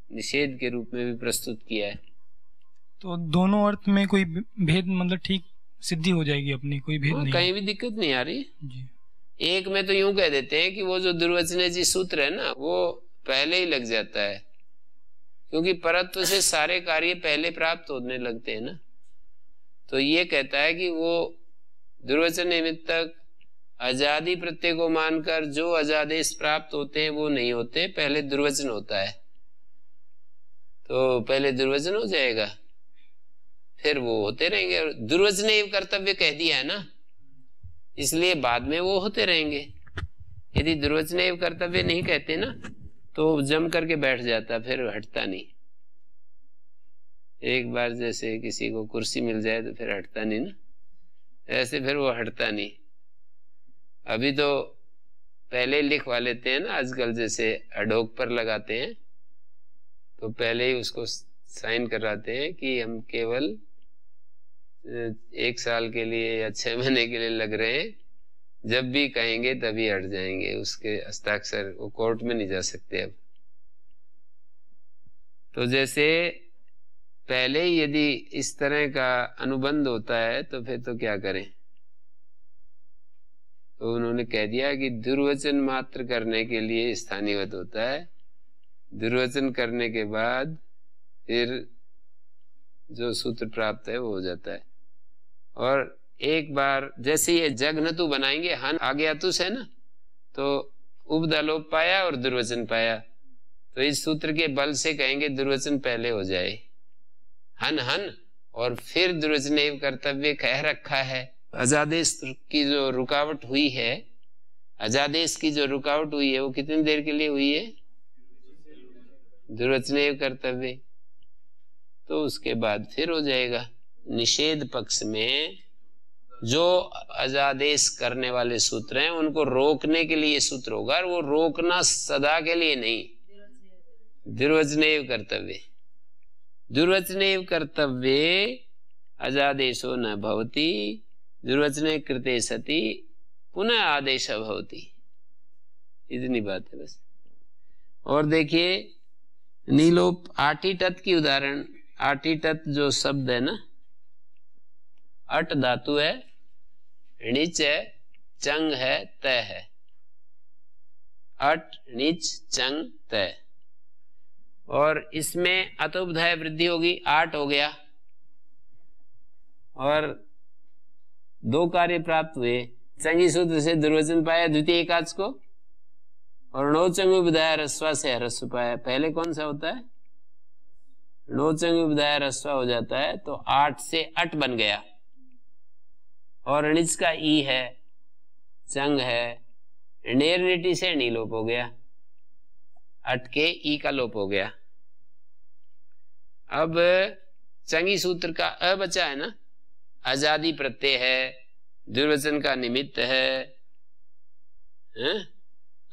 [SPEAKER 1] निषेध के रूप में भी प्रस्तुत किया है।
[SPEAKER 4] तो दोनों अर्थ में कोई भेद, मतलब ठीक सिद्धि हो जाएगी अपनी, कोई भेद नहीं,
[SPEAKER 1] कहीं भी दिक्कत नहीं आ रही
[SPEAKER 4] जी।
[SPEAKER 1] एक में तो यूं कह देते हैं कि वो जो दुर्वचनेची सूत्र है ना, वो पहले ही लग जाता है, क्योंकि परत्व से सारे कार्य पहले प्राप्त होने लगते हैं ना। तो ये कहता है कि वो दुर्वचन निमित्तक आजादी प्रत्यय को मानकर जो अजादेश प्राप्त होते हैं वो नहीं होते, पहले दुर्वचन होता है। तो पहले दुर्वचन हो जाएगा, फिर वो होते रहेंगे। दुर्वचन एवं कर्तव्य कह दिया है ना, इसलिए बाद में वो होते रहेंगे। यदि दुर्वचन एवं कर्तव्य नहीं कहते ना, तो जम करके बैठ जाता, फिर हटता नहीं। एक बार जैसे किसी को कुर्सी मिल जाए तो फिर हटता नहीं ना, ऐसे फिर वो हटता नहीं। अभी तो पहले लिखवा लेते हैं ना, आजकल जैसे अडोक पर लगाते हैं तो पहले ही उसको साइन कराते हैं कि हम केवल 1 साल के लिए या 6 महीने के लिए लग रहे हैं, जब भी कहेंगे तभी हट जाएंगे। उसके हस्ताक्षर वो कोर्ट में नहीं जा सकते अब। तो जैसे पहले ही यदि इस तरह का अनुबंध होता है तो फिर तो क्या करें। तो उन्होंने कह दिया कि दुर्वचन मात्र करने के लिए स्थानीयवत होता है, दुर्वचन करने के बाद फिर जो सूत्र प्राप्त है वो हो जाता है। और एक बार जैसे ये जगनतु बनाएंगे, हन आज्ञातुस है ना, तो उपदालोप पाया और दुर्वचन पाया, तो इस सूत्र के बल से कहेंगे दुर्वचन पहले हो जाए, हन हन और फिर दुर्वचन कर्तव्य कह रखा है। अजादेश की जो रुकावट हुई है, अजादेश की जो रुकावट हुई है वो कितनी देर के लिए हुई है, दुर्वचन कर्तव्य, तो उसके बाद फिर हो जाएगा। निषेध पक्ष में जो अजादेश करने वाले सूत्र हैं उनको रोकने के लिए सूत्र होगा, और वो रोकना सदा के लिए नहीं। दुर्वचनेव कर्तव्य, दुर्वचनेव कर्तव्य अजादेशो न भवति, दुर्वचने कृते सति पुनः आदेश भवति। इतनी बात है बस। और देखिए नीलोप आटिटत की उदाहरण, आटिटत जो शब्द है ना, अट धातु है, णिच है, चंग है, तय है। अट णिच चंग तय, और इसमें अतोपधाय वृद्धि होगी, 8 हो गया, और 2 कार्य प्राप्त हुए। चंगी सूत्र से दुर्वचन पाया द्वितीय एकाच को, और नौचंग विधाय रस्वा से ह्रस्व पाया। पहले कौन सा होता है, नौचंग विधाय रस्वा हो जाता है, तो 8 से अट बन गया, और णिच का ई है, चंग है, नेरनेटी से नी लोप हो गया, अट के ई का लोप हो गया। अब चंगी सूत्र का अ बचा है ना, आजादी प्रत्यय है, दुर्वचन का निमित्त है,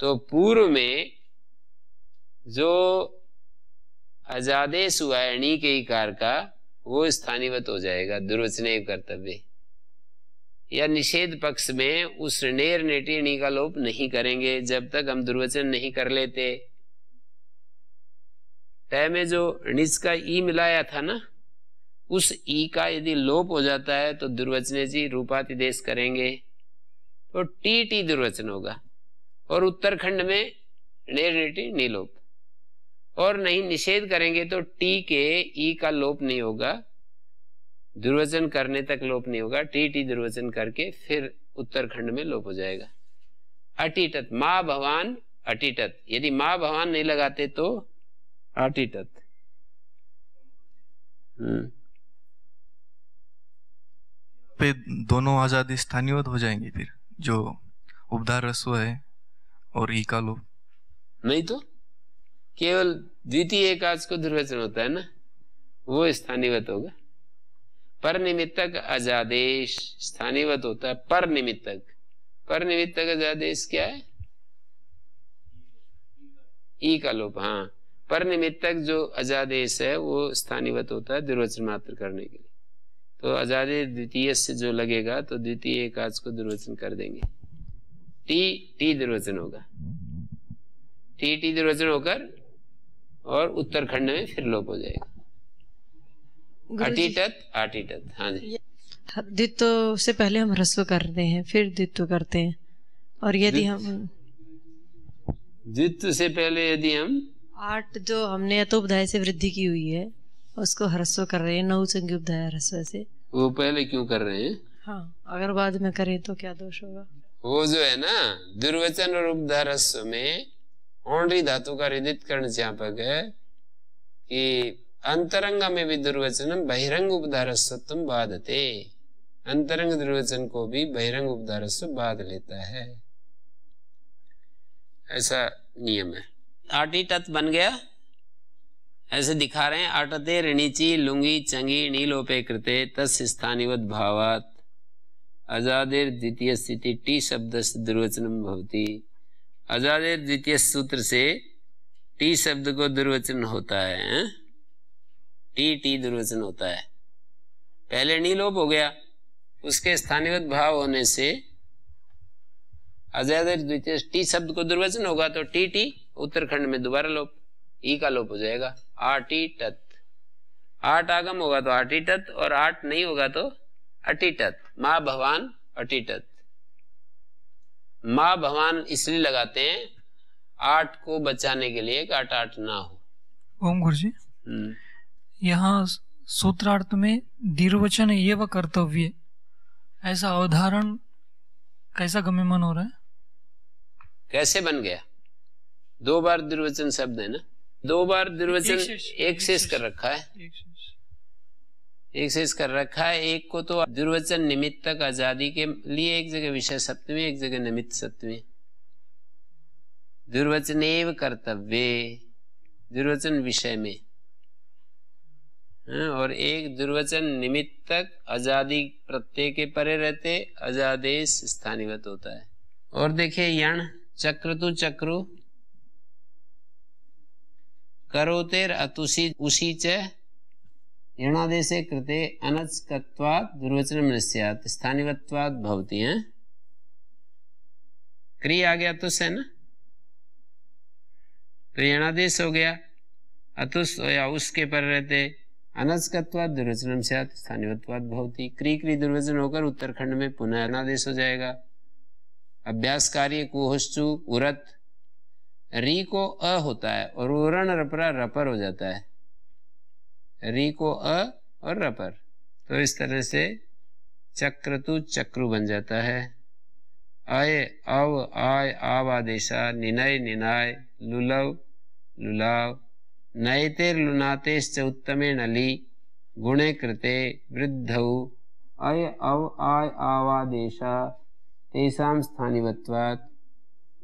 [SPEAKER 1] तो पूर्व में जो अजादेश हुआ है णी के इकार का, वो स्थानीवत हो जाएगा दुर्वचनेव कर्तव्य। या निषेध पक्ष में उस नेर नेटी णी का लोप नहीं करेंगे जब तक हम दुर्वचन नहीं कर लेते। तय में जो णिच का ई मिलाया था ना, उस ई का यदि लोप हो जाता है तो दुर्वचने जी रूपातिदेश करेंगे, तो टी टी दुर्वचन होगा, और उत्तरखंड में नेर नेटी नी लोप। और नहीं निषेध करेंगे तो टी के ई का लोप नहीं होगा, दुर्वचन करने तक लोप नहीं होगा, टी टी दुर्वचन करके फिर उत्तरखंड में लोप हो जाएगा। अटिटत, माँ भवान अटिटत, यदि माँ भवान नहीं लगाते तो अटिटत।
[SPEAKER 5] पे दोनों आजादी स्थानीयवत हो जाएंगी फिर, जो उपधार रस्व है और ई का लोप
[SPEAKER 1] नहीं, तो केवल द्वितीय एकाच को दुर्वचन होता है ना, वो स्थानीयवत होगा। पर निमित्तक अजादेश स्थानीयवत होता है। पर निमित्तक, पर निमित्तक अजादेश क्या है, ई का लोप। हाँ, पर निमित्तक जो अजादेश है वो स्थानीयवत होता है दुर्वचन मात्र करने के लिए। तो अजादेश द्वितीय से जो लगेगा तो द्वितीय एकाच को दुर्वचन कर देंगे, टी टी दुर्वचन होगा, टी टी दुर्वचन होकर और उत्तरखंड में फिर लोप हो जाएगा। अटिटत आटिटत। हाँ जी,
[SPEAKER 6] द्वित्व से पहले हम ह्रस्व करते हैं फिर द्वित्व करते हैं, और यदि हम
[SPEAKER 1] द्वित्व से पहले यदि हम
[SPEAKER 6] 8 जो हमने अतोपधाय से वृद्धि की हुई है उसको ह्रस्व कर रहे हैं, नौचंगी उपधाय ह्रस्व से,
[SPEAKER 1] वो पहले क्यों कर रहे हैं?
[SPEAKER 6] हाँ, अगर बाद में करें तो क्या दोष होगा?
[SPEAKER 1] वो जो है ना दुर्वचन और उपधाय ह्रस्व में औंडी धातु का रिदित कर्ण ज्ञापक है कि अंतरंग में भी दुर्वचनम बहिरंग उपधाय ह्रस्वत्वम बाधते, अंतरंग दुर्वचन को भी बहिरंग उपधाय ह्रस्व बाध लेता है, ऐसा नियम है। आटिटत बन गया, ऐसे दिखा रहे हैं। अटते ऋणिची लुंगी चंगी नीलोपे कृते तस् स्थानिवत भावात अजादेर द्वितीय स्थिति टी शब्द से दुर्वचनम भवति। अजादेर द्वितीय सूत्र से टी शब्द को दुर्वचन होता है, टी दुर्वचन होता है। पहले नीलोप हो गया, उसके स्थानिवत भाव होने से अजादेर द्वितीय टी शब्द को दुर्वचन होगा तो टी उत्तरखंड में दोबारा लोप, ई का लोप हो जाएगा। आटी तत्, आठ आगम होगा तो आटी तत्, और आठ नहीं होगा तो अटिटत। माँ भवान अटिटत। माँ भवान इसलिए लगाते हैं आठ को बचाने के लिए, आठ आठ ना हो।
[SPEAKER 4] ओम गुरु जी, यहाँ सूत्रार्थ में दीर्घवचन ये व कर्तव्य, ऐसा अवधारण कैसा गम्यमान हो रहा है?
[SPEAKER 1] कैसे बन गया? दो बार दुर्वचन शब्द है ना, दो बार दुर्वचन एक शेष कर रखा है, एक शेष कर रखा है। एक को तो दुर्वचन निमित्तक आजादी के लिए एक जगह विषय सप्तमी, एक जगह निमित्त सप्तमी। दुर्वचनेव कर्तव्य, दुर्वचन विषय में, और एक दुर्वचन निमित्तक आजादी प्रत्यय के परे रहते अजादेश स्थानीवत होता है। और देखिए यण चक्रतु चक्रु करोतेर अतुषी उसी च यणादेशे कृते अनचकत्वात् दुर्वचनम न स्यात् स्थानिवत्वात् भवति है। क्रिया आ गया अतुष है ना, तो यणादेश हो गया, अतुष या उसके पर रहते अनचकत्वात् दुर्वचनम स्यात् स्थानिवत्वात् भवति। क्री दुर्वचन होकर उत्तरखंड में पुनः अनादेश हो जाएगा। अभ्यास कार्य कुहोश्चु उरत, री को अ होता है और उरण रपरा रपर हो जाता है, री को अ और रपर, तो इस तरह से चक्रतु चक्रु बन जाता है। अय अव आय आव आदेशा निनय निनाय लुलव लुलाव नयतेर लुनातेश्च उत्तमे नली गुणे कृते वृद्धौ अय अव आय आवादेशा तेषां स्थानिवत्वात्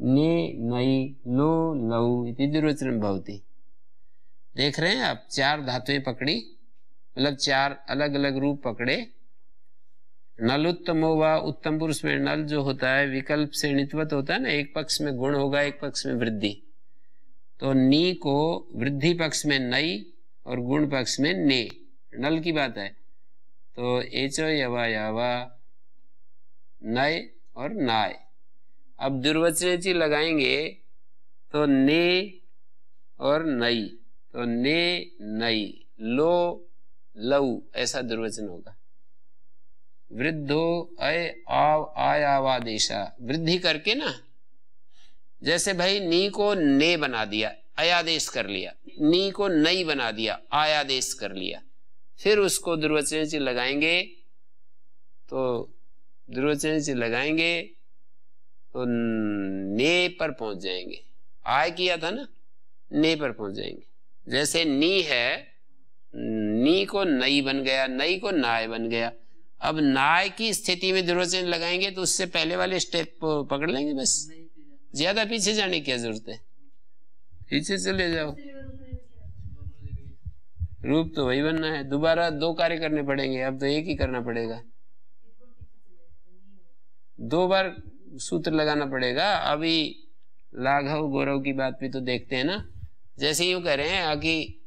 [SPEAKER 1] ने नई लो लौ इति दुर्वचनम भवति। देख रहे हैं आप, चार धातुएं पकड़ी, मतलब चार अलग अलग रूप पकड़े। नलुत्तमो व उत्तम पुरुष में नल जो होता है विकल्प से णित्वत होता है ना, एक पक्ष में गुण होगा एक पक्ष में वृद्धि, तो नी को वृद्धि पक्ष में नई और गुण पक्ष में ने, नल की बात है। तो एचो यवा यावा नय और नाय। अब दुर्वचनेची लगाएंगे तो ने और नई, तो ने नई लो लऊ ऐसा दुर्वचन होगा। वृद्धो अय आव आय आवादेशा, वृद्धि करके ना, जैसे भाई नी को ने बना दिया अयादेश कर लिया, नी को नई बना दिया आयादेश कर लिया, फिर उसको दुर्वचनेची लगाएंगे तो दुर्वचनेची लगाएंगे तो ने पर पहुंच जाएंगे। आय किया था ना, ने पर पहुंच जाएंगे। जैसे नी है, नी को नई बन गया, नई को नाय बन गया। अब नाय की स्थिति में दुर्वचन लगाएंगे तो उससे पहले वाले स्टेप पकड़ लेंगे, बस ज्यादा पीछे जाने की क्या जरूरत है, पीछे चले जाओ। रूप तो वही बनना है, दोबारा दो कार्य करने पड़ेंगे, अब तो एक ही करना पड़ेगा, दो बार सूत्र लगाना पड़ेगा। अभी लाघव गौरव की बात भी तो देखते हैं ना, जैसे यूं कह रहे हैं कि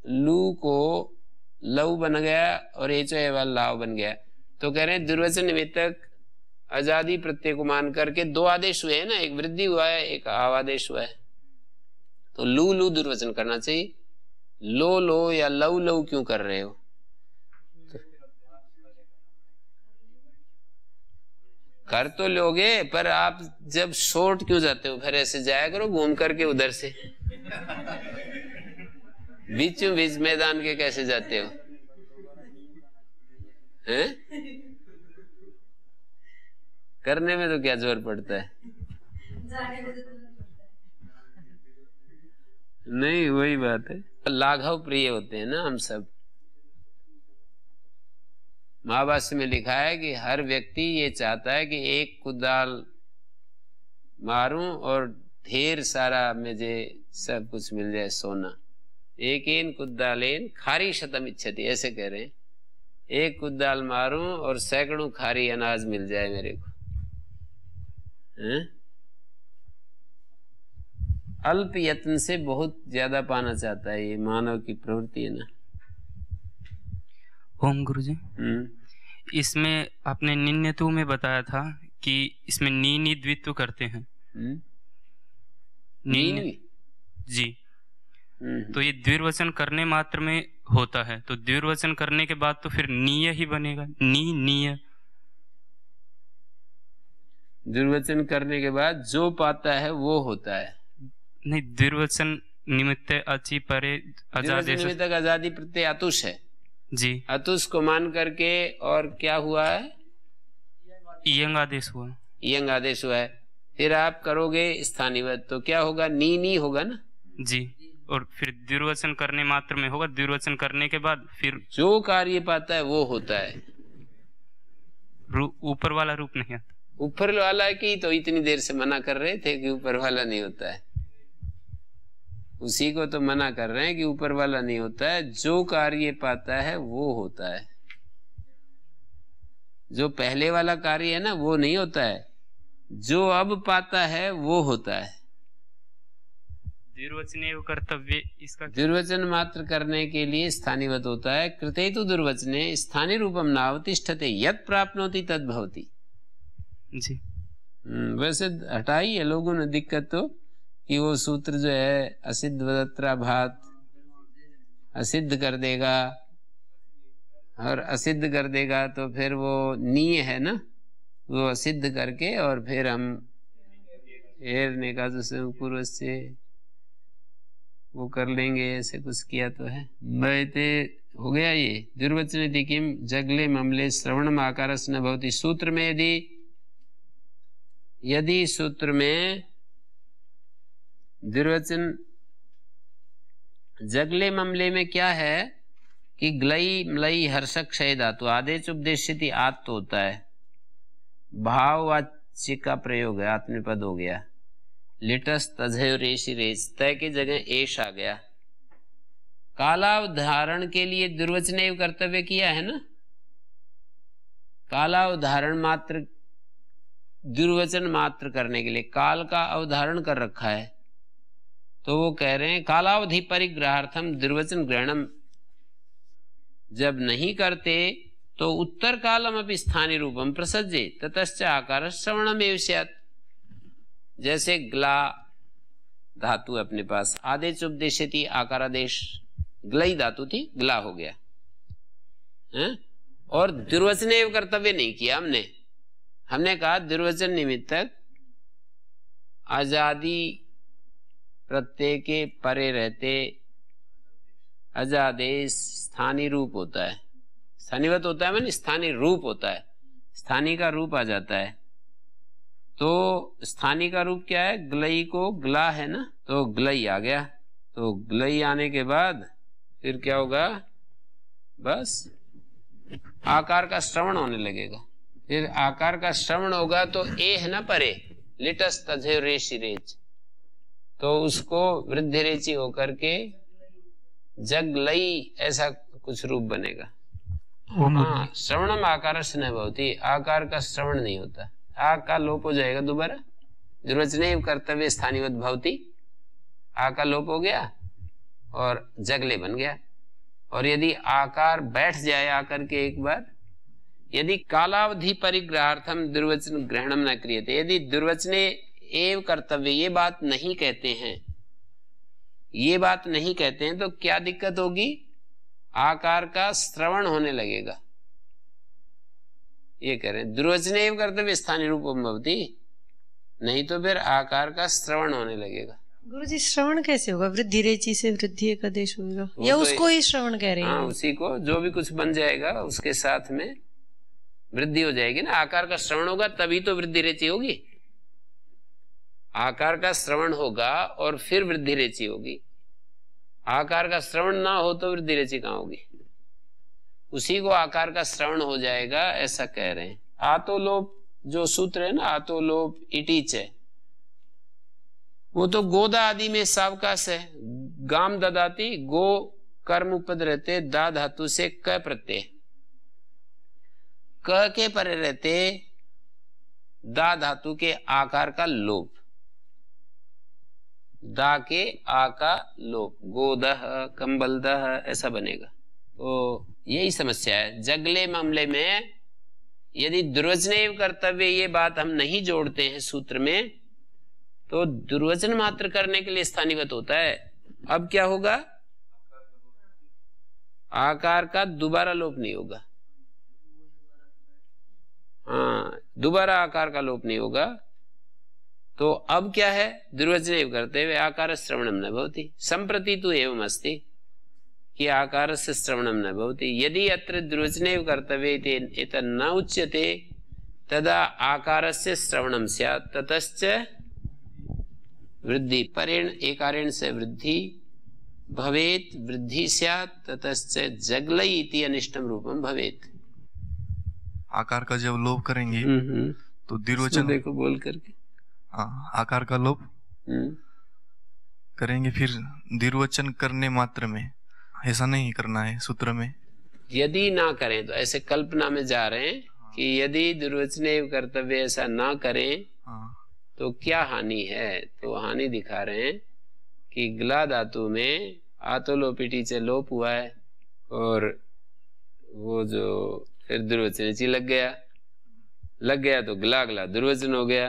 [SPEAKER 1] लू को लव बन गया और एचो एवं लाव बन गया, तो कह रहे हैं दुर्वचन निमित्तक आजादी प्रत्यय को मान करके दो आदेश हुए हैं ना, एक वृद्धि हुआ है एक आवादेश हुआ है, तो लू लू दुर्वचन करना चाहिए। लो लो या लव लव क्यों कर रहे हो? कर तो लोगे, पर आप जब शॉर्ट क्यों जाते हो? फिर ऐसे जाया करो घूम करके उधर से, बीचों बीच मैदान के कैसे जाते हो हैं? करने में तो क्या जोर पड़ता है? नहीं, वही बात है, लाघव प्रिय होते हैं ना हम सब। महाभाष्य में लिखा है कि हर व्यक्ति ये चाहता है कि एक कुदाल मारूं और ढेर सारा मुझे सब कुछ मिल जाए सोना, एकेन कुद्दालेन खारी शतम इच्छति, ऐसे कह रहे हैं, एक कुद्दाल मारूं और सैकड़ों खारी अनाज मिल जाए मेरे को। अल्प यत्न से बहुत ज्यादा पाना चाहता है, ये मानव की प्रवृत्ति है ना।
[SPEAKER 7] ओम गुरुजी, इसमें आपने निन्यतु में बताया था कि इसमें नी द्वित्व करते हैं। जी, तो ये द्विर्वचन करने मात्र में होता है, तो द्विर्वचन करने के बाद तो फिर नीय ही बनेगा, नीय।
[SPEAKER 1] द्विर्वचन करने के बाद जो पाता है वो होता है।
[SPEAKER 7] नहीं, द्विर्वचन निमित्त अचि परे
[SPEAKER 1] आजादेश, निमित्त आजादी प्रत्यय अतुष है
[SPEAKER 7] जी,
[SPEAKER 1] अतुष को मान करके, और क्या हुआ है,
[SPEAKER 7] इयंग आदेश हुआ,
[SPEAKER 1] इयंग आदेश हुआ है। फिर आप करोगे स्थानीवत तो क्या होगा, नी होगा ना
[SPEAKER 7] जी, और फिर द्विर्वचन करने मात्र में होगा, द्विर्वचन करने के बाद फिर
[SPEAKER 1] जो कार्य पाता है वो होता है।
[SPEAKER 7] ऊपर वाला रूप नहीं आता।
[SPEAKER 1] ऊपर वाला की तो इतनी देर से मना कर रहे थे कि ऊपर वाला नहीं होता है, उसी को तो मना कर रहे हैं कि ऊपर वाला नहीं होता है। जो कार्य पाता है वो होता है, जो पहले वाला कार्य है ना वो नहीं होता है, जो अब पाता है वो होता है।
[SPEAKER 7] द्विर्वचने कर्तव्य, इसका
[SPEAKER 1] द्विर्वचन मात्र करने के लिए स्थानीवत होता है। कृते तो दुर्वचने स्थानीय रूपम नावतिष्ठते यत् प्राप्नोति तद् भवति।
[SPEAKER 7] जी,
[SPEAKER 1] वैसे हटाई है लोगों ने दिक्कत तो कि वो सूत्र जो है असिद्ध वदत्रा भात असिद्ध कर देगा, और असिद्ध कर देगा तो फिर वो नीय है ना, वो असिद्ध करके और फिर हम एरने का जो पूर्व से वो कर लेंगे, ऐसे कुछ किया तो है। बैते हो गया ये दुर्वचन किम जगले ममले श्रवण आकारस न भवति। सूत्र में यदि सूत्र में दुर्वचन जगले मामले में क्या है कि ग्लई मलई हर्षक क्षय धातु आदेश उपदेशित आत्त होता है, भाववाच्य का प्रयोग है, आत्मनिपद हो गया। लिटस तजय रेशी रेस तय की जगह एश आ गया। कालावधारण के लिए दुर्वचन कर्तव्य किया है ना, कालावधारण मात्र दुर्वचन मात्र करने के लिए काल का अवधारण कर रखा है, तो वो कह रहे हैं कालावधि परिग्रहार्थम दुर्वचन ग्रहणम जब नहीं करते तो उत्तर कालम अपि स्थानीय रूपम प्रसज्जे ततश्च आकार श्रवणम एव स्यात्। जैसे ग्ला धातु अपने पास आदेश उपदेशति आकारादेश, ग्लई धातु थी ग्ला हो गया है? और दुर्वचन एव कर्तव्य नहीं किया हमने कहा दुर्वचन निमित्तक आजादी प्रत्यय के परे रहते अजादेश स्थानीय रूप होता है, स्थानीयवत होता है मैंने स्थानीय रूप होता है, स्थानीय का रूप आ जाता है। तो स्थानीय का रूप क्या है, ग्लई को ग्ला है ना, तो ग्लई आ गया, तो ग्लई आने के बाद फिर क्या होगा, बस आकार का श्रवण होने लगेगा। फिर आकार का श्रवण होगा तो ए है ना परे, लिटस तझे रेशी रेच, तो उसको वृद्धि रेची होकर के जग लई ऐसा कुछ रूप बनेगा। हाँ, श्रवणम आकार से नहीं होती, आकार का श्रवण नहीं होता, आ का लोप हो जाएगा दोबारा। दुर्वचन कर्तव्य स्थानीयवत भवती, आ का लोप हो गया और जगले बन गया। और यदि आकार बैठ जाए आकर के एक बार, यदि कालावधि परिग्रहार्थम दुर्वचन ग्रहणम न क्रियते, यदि दुर्वचने एव कर्तव्य ये बात नहीं कहते हैं, ये बात नहीं कहते हैं, तो क्या दिक्कत होगी, आकार का श्रवण होने लगेगा। ये कह रहे हैं दुर्वचन एव कर्तव्य स्थानीय रूपम भवति, नहीं तो फिर आकार का श्रवण होने लगेगा।
[SPEAKER 6] गुरुजी श्रवण कैसे होगा, वृद्धि रेची से वृद्धि एक आदेश होगा या तो उसको ही श्रवण कह रहे हैं?
[SPEAKER 1] हाँ, उसी को, जो भी कुछ बन जाएगा उसके साथ में वृद्धि हो जाएगी ना। आकार का श्रवण होगा तभी तो वृद्धि रेची होगी, आकार का श्रवण होगा और फिर वृद्धि रेची होगी। आकार का श्रवण ना हो तो वृद्धि रेची कहाँ होगी, उसी को आकार का श्रवण हो जाएगा, ऐसा कह रहे हैं। आतोलोप जो सूत्र है ना, आतोलोप इटीच है, वो तो गोदा आदि में सावकाश है, गाम ददाती, गो कर्म उपद रहते, दा धातु से क प्रत्यय, क के परे रहते दा धातु के आकार का लोप, दा के आ का लोप, गोदह कंबलदह ऐसा बनेगा। तो यही समस्या है। जगले मामले में यदि दुर्वचनेव कर्तव्य ये बात हम नहीं जोड़ते हैं सूत्र में, तो दुर्वचन मात्र करने के लिए स्थानीवत होता है। अब क्या होगा? आकार का दोबारा लोप नहीं होगा। हाँ, दोबारा आकार का लोप नहीं होगा। तो अब क्या है? दुर्वचनेव करते हुए आकार श्रवणम न भवति, संप्रति तो एवं अस्ति कि आकार से श्रवणम न भवति। यदि अत्र दुर्वचनेव कर्तव्ये एतन्न उच्यते तदा आकारस्य श्रवणम स्यात्, ततश्च वृद्धि परेण एकारेण से वृद्धि भवेत, वृद्धि स्यात्, ततश्च जगलई इति अनिष्टम रूपम भवेत।
[SPEAKER 5] आकार का जब लोप करेंगे तो द्विवचन,
[SPEAKER 1] देखो बोल करके,
[SPEAKER 5] हाँ, आकार का लोप करेंगे, फिर द्विवचन करने मात्र में ऐसा नहीं करना है सूत्र में।
[SPEAKER 1] यदि ना करें तो ऐसे कल्पना में जा रहे हैं कि यदि दुर्वचनेव कर्तव्य ऐसा ना करें तो क्या हानि है। तो हानि दिखा रहे हैं कि ग्ला धातु में आतोलोपिटी से लोप हुआ है और वो जो फिर दुर्वचन ची लग गया तो ग्ला ग्ला दुर्वचन हो गया,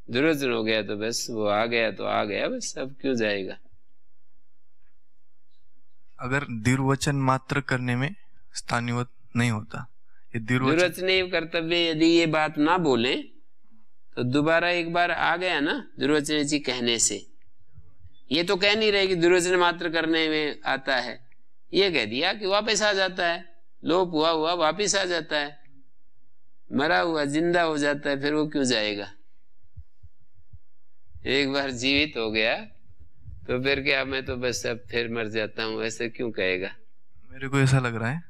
[SPEAKER 1] दुर्वचन हो गया तो बस वो आ गया तो आ गया, बस अब क्यों जाएगा।
[SPEAKER 5] अगर द्विवचन मात्र करने में स्थानीवत नहीं होता, ये
[SPEAKER 1] दुर्वचनेव कर्तव्य यदि ये बात ना बोले तो दोबारा एक बार आ गया ना दुर्वचन जी कहने से। ये तो कह नहीं रहे कि दुर्वचन मात्र करने में आता है, ये कह दिया कि वापस आ जाता है, लोप हुआ हुआ वापस आ जाता है, मरा हुआ जिंदा हो जाता है, फिर वो क्यों जाएगा। एक बार जीवित हो गया तो फिर क्या, मैं तो बस अब फिर मर जाता हूँ, ऐसे क्यों कहेगा।
[SPEAKER 5] मेरे को ऐसा लग रहा है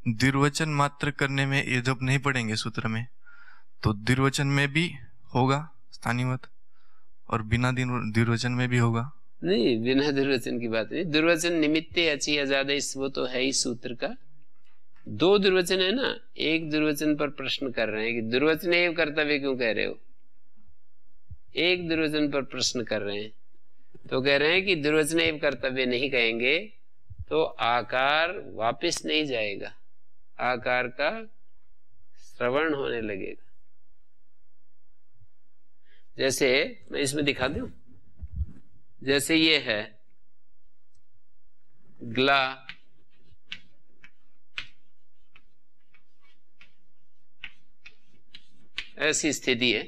[SPEAKER 5] द्विवचन मात्र करने में ये जब नहीं पढ़ेंगे सूत्र में तो द्विवचन में भी होगा स्थानीवत और बिना द्विवचन में भी होगा।
[SPEAKER 1] नहीं, बिना दुर्वचन की बात नहीं, दुर्वचन निमित्ते अच्छी आजाद वो तो है ही सूत्र का। दो दुर्वचन है ना, एक दुर्वचन पर प्रश्न कर रहे हैं कि दुर्वचन एवं कर्तव्य क्यों कह रहे हो, एक दुर्वचन पर प्रश्न कर रहे हैं तो कह रहे हैं कि दुर्वचन एवं कर्तव्य नहीं कहेंगे तो आकार वापस नहीं जाएगा, आकार का श्रवण होने लगेगा। जैसे मैं इसमें दिखा दूं, जैसे ये है ग्ला, ऐसी स्थिति है,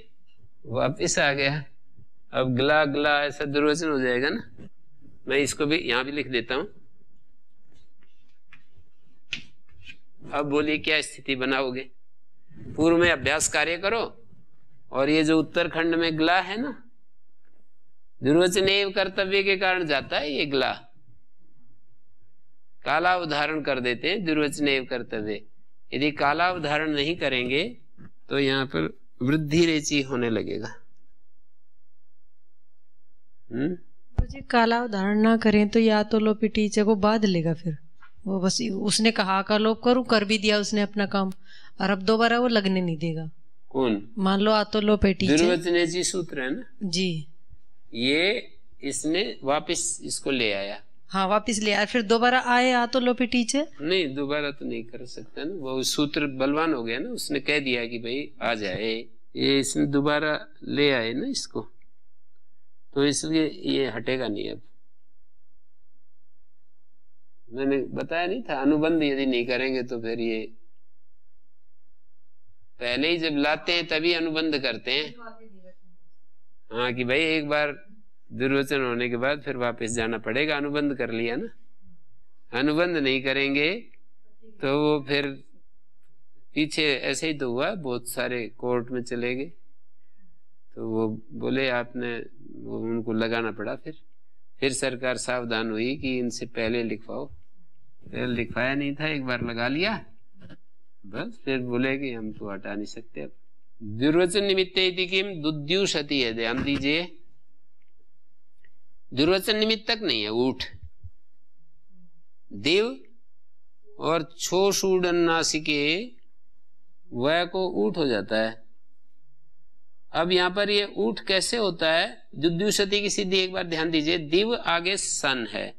[SPEAKER 1] वापिस आ गया, अब ग्ला ग्ला ऐसा दुर्वचन हो जाएगा ना। मैं इसको भी यहां भी लिख देता हूं। अब बोलिए क्या स्थिति बनाओगे। पूर्व में अभ्यास कार्य करो और ये जो उत्तरखंड में ग्ला है ना, दुर्वचन एवं कर्तव्य के कारण जाता है ये ग्ला, काला उदाहरण कर देते हैं दुर्वचन एवं कर्तव्य। यदि काला उदाहरण नहीं करेंगे तो यहाँ पर वृद्धि रेची होने लगेगा।
[SPEAKER 6] मुझे काला उदाहरण ना करें तो या तो लोपी टीचर को बाध लेगा, फिर वो बस उसने कहा का लोप करूं, कर भी दिया उसने अपना काम, और अब दोबारा वो लगने नहीं देगा।
[SPEAKER 1] कौन?
[SPEAKER 6] मान लो आतो लोपे टीचर
[SPEAKER 1] दुर्वचनेची सूत्र है ना
[SPEAKER 6] जी,
[SPEAKER 1] ये इसने वापस इसको ले आया।
[SPEAKER 6] हाँ वापस ले आया, फिर दोबारा आए आतो लोपे टीचर।
[SPEAKER 1] नहीं, दोबारा तो नहीं कर सकता ना, वो सूत्र बलवान हो गया ना, उसने कह दिया कि भाई आ जाए, ये इसने दोबारा ले आए ना इसको, तो इसलिए ये हटेगा नहीं। अब मैंने बताया नहीं था, अनुबंध यदि नहीं करेंगे तो फिर ये पहले ही जब लाते हैं तभी अनुबंध करते हैं। हाँ कि भाई एक बार दुर्वचन होने के बाद फिर वापस जाना पड़ेगा, अनुबंध कर लिया ना। अनुबंध नहीं करेंगे तो वो फिर पीछे ऐसे ही तो हुआ, बहुत सारे कोर्ट में चले गए तो वो बोले आपने, वो उनको लगाना पड़ा। फिर सरकार सावधान हुई कि इनसे पहले लिखवाओ, फिर लिखवाया नहीं था, एक बार लगा लिया बस, फिर बोले कि हम तो हटा नहीं सकते। अब दुर्वचन निमित्ते इति किम दुद्युषति है, ध्यान दीजिए, दुर्वचन निमित्तक नहीं है ऊठ। दिव और छो शूडन नासिके वह को ऊठ हो जाता है। अब यहां पर ये ऊठ कैसे होता है? दुद्युशति की सिद्धि एक बार ध्यान दीजिए। दिव आगे सन है,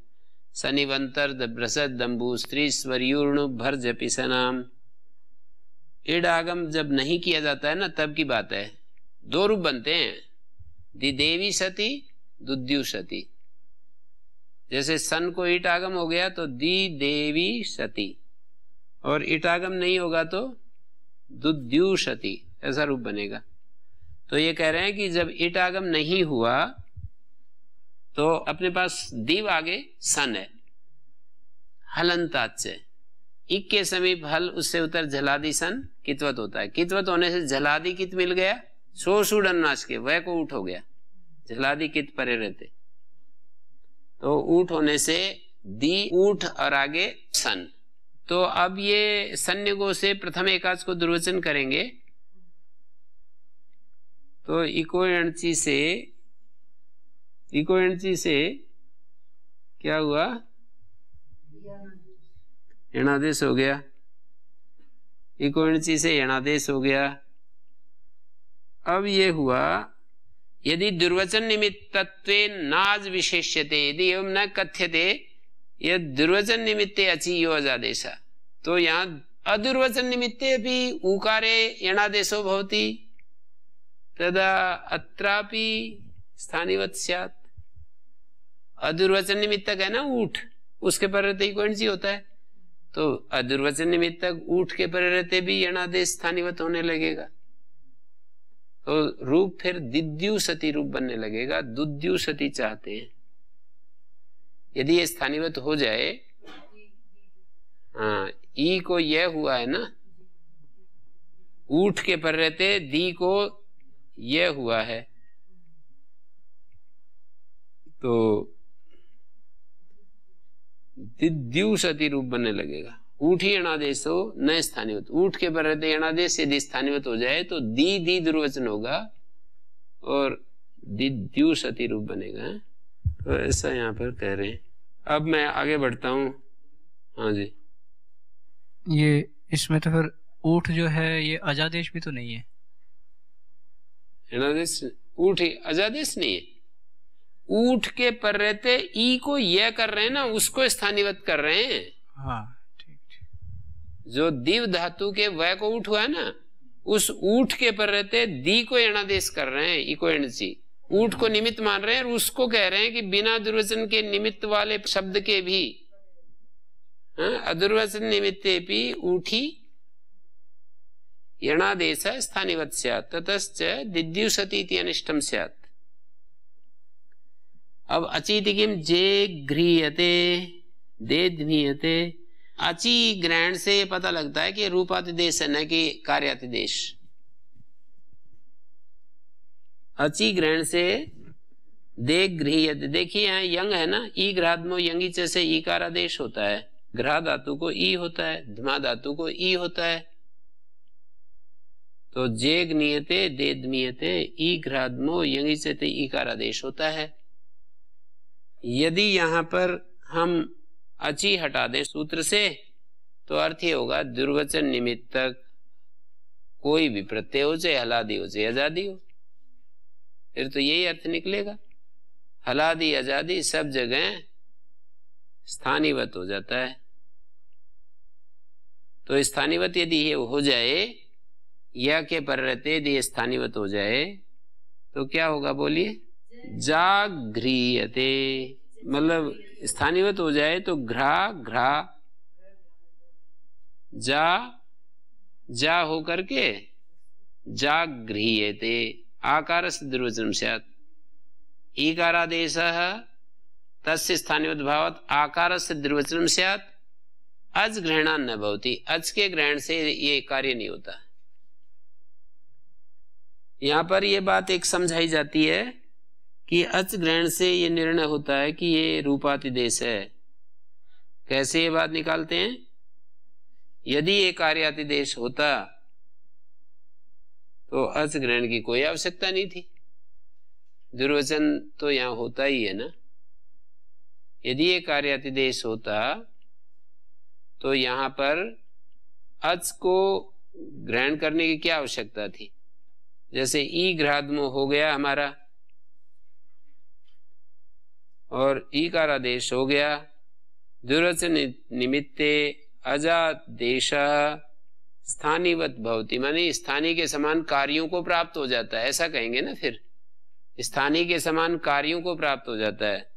[SPEAKER 1] शनिवंतर ब्रसद दम्बु स्त्री स्वरयूर्ण भर जपिसनाम। इड आगम जब नहीं किया जाता है ना, तब की बात है। दो रूप बनते हैं, दी देवी सती दुद्यु सती। जैसे सन को ईट आगम हो गया तो दी देवी सती, और ईट आगम नहीं होगा तो दुद्यु सती, ऐसा रूप बनेगा। तो ये कह रहे हैं कि जब ईट आगम नहीं हुआ तो अपने पास दिव आगे सन है, हलंताच है। इक के समीप हल, उससे उतर झलादि सन कितवत होता है। कितवत होने से झलादि कित मिल गया, सो सुडन नाश के वह को ऊठ हो गया। झलादि कित परे रहते, तो ऊठ होने से दी ऊठ और आगे सन। तो अब ये सन्निगो से प्रथम एकाच को दुर्वचन करेंगे तो इको एणची से क्या हुआ, एणादेश हो गया। इको एणची से एणादेश हो गया। अब ये हुआ यदि दुर्वचन निमित्तत्वे नाज विशेष्यते, यदि एवं न कथ्यते यद दुर्वचन निमित्ते अचि यो अजादेशा, तो यहाँ अदुर्वचन निमित्ते भी ऊकारे एणादेशो भवति तदा अत्रापि स्थानिवत् स्यात्। अदुर्वचन निमित्तक है ना ऊठ, उसके पर रहते ही कोई होता है, तो अदुर्वचन निमित्तक ऊठ के पर रहते भी एणादेश स्थानिवत होने लगेगा। तो रूप फिर दिद्यु सती रूप बनने लगेगा। दुद्यु सती चाहते हैं। यदि ये स्थानिवत हो जाए, हाँ, ई को यह हुआ है ना, ऊठ के पर रहते दी को यह हुआ है, तो दिद्यु सती रूप बनने लगेगा। ऊठ ही अणादेश हो न स्थानिवत, ऊठ के पर रहते अणादेश यदि स्थानिवत हो जाए तो दी दी दुर्वचन होगा और दिद्यु सती रूप बनेगा। तो ऐसा यहाँ पर कह रहे हैं। अब मैं आगे बढ़ता हूँ। हाँ जी,
[SPEAKER 8] ये इसमें तो फिर ऊठ जो है ये अजादेश भी तो नहीं है।
[SPEAKER 1] अनादेश ऊठ ही अजादेश नहीं है। ऊठ के पर रहते ई को यह कर रहे हैं ना, उसको स्थानिवत कर रहे हैं।
[SPEAKER 8] हाँ ठीक ठीक।
[SPEAKER 1] जो दिव धातु के वह को ऊठ हुआ है ना, उस ऊठ के पर रहते दी को एणादेश कर रहे हैं। ई को एणची ऊठ को निमित्त मान रहे हैं और उसको कह रहे हैं कि बिना दुर्वचन के निमित्त वाले शब्द के भी अदुर्वचन निमित्ते भी ऊठी यणादेश स्थानिवत् स्यात् ततश्च दिद्युसति इति अनिष्टम स्यात्। अब अचीति किम जे घ्रियते दे ध्मीयते। अची ग्रहण से ये पता लगता है कि रूपातिदेश है न कि कार्यातिदेश। अची ग्रहण से दे गृह्यते, देखिए यहाँ यंग है ना, ई ग्राद्मो यंगी से ईकार आदेश होता है। ग्रह धातु को ई होता है, धमा धातु को ई होता है। तो जे ग्नियते दे द्मीयते ई ग्राद्मो यंगी से ईकार आदेश होता है। यदि यहाँ पर हम अची हटा दे सूत्र से तो अर्थ ये होगा दुर्वचन निमित्तक कोई भी प्रत्यय हो, चाहे हलादी हो चाहे आजादी हो, फिर तो यही अर्थ निकलेगा। हलादी आजादी सब जगह स्थानीवत हो जाता है। तो स्थानीवत यदि ये हो जाए, या के पर रहते यदि ये स्थानीवत हो जाए तो क्या होगा बोलिए? जागृह्यते, मतलब स्थानीवत हो जाए तो घ्रा घ्रा जा हो करके जागृह्यते आकार से दुर्वचनम स्यात्। ईकारादेशः तस्य स्थानीवत भावात् आकार से दुर्वचनम स्यात्। अज ग्रहणान न भवति, अज के ग्रहण से ये कार्य नहीं होता। यहां पर ये बात एक समझाई जाती है कि अच ग्रहण से ये निर्णय होता है कि ये रूपातिदेश है। कैसे ये बात निकालते हैं? यदि ये कार्यातिदेश होता तो अच ग्रहण की कोई आवश्यकता नहीं थी। दुर्वचन तो यहां होता ही है ना, यदि ये कार्यातिदेश होता तो यहां पर अच को ग्रहण करने की क्या आवश्यकता थी? जैसे ई घ्रादमो हो गया हमारा और ई कारादेश हो गया, दुर्वचन निमित्ते अजादेश स्थानीवत भवति, माने स्थानीय के समान कार्यों को प्राप्त हो जाता है, ऐसा कहेंगे ना। फिर स्थानीय के समान कार्यों को प्राप्त हो जाता है।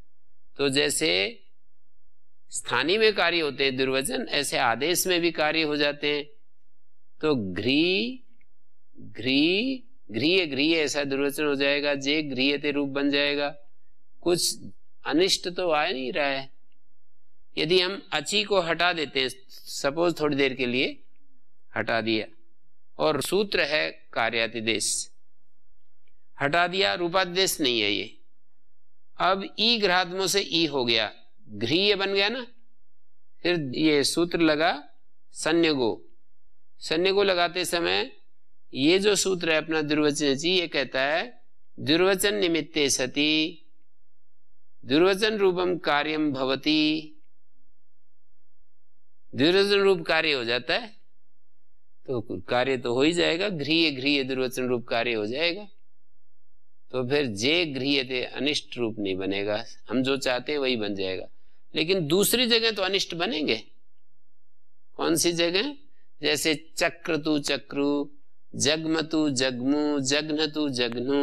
[SPEAKER 1] तो जैसे स्थानीय में कार्य होते हैं दुर्वचन, ऐसे आदेश में भी कार्य हो जाते हैं। तो घ्री घ्री घ्रिय घ्रिय ऐसा दुर्वचन हो जाएगा, जे घ्रियते रूप बन जाएगा। कुछ अनिष्ट तो आ नहीं रहा है। यदि हम अची को हटा देते हैं, सपोज थोड़ी देर के लिए हटा दिया, और सूत्र है कार्यातिदेश, हटा दिया, रूपातिदेश नहीं है ये। अब ई घ्रादमो से ई हो गया, घ्रीय बन गया ना। फिर ये सूत्र लगा संज्ञगो, संज्ञगो लगाते समय ये जो सूत्र है अपना दुर्वचन जी, ये कहता है दुर्वचन निमित्ते सति दुर्वचन रूपम कार्यम भवति, दुर्वचन रूप कार्य हो जाता है तो कार्य तो हो ही जाएगा, घ्रीय घ्रीय दुर्वचन रूप कार्य हो जाएगा। तो फिर जे गृह्यते अनिष्ट रूप नहीं बनेगा, हम जो चाहते हैं वही बन जाएगा। लेकिन दूसरी जगह तो अनिष्ट बनेंगे। कौन सी जगह? जैसे चक्रतु चक्रु, जगमतु जगमु, जघनतु जघनु।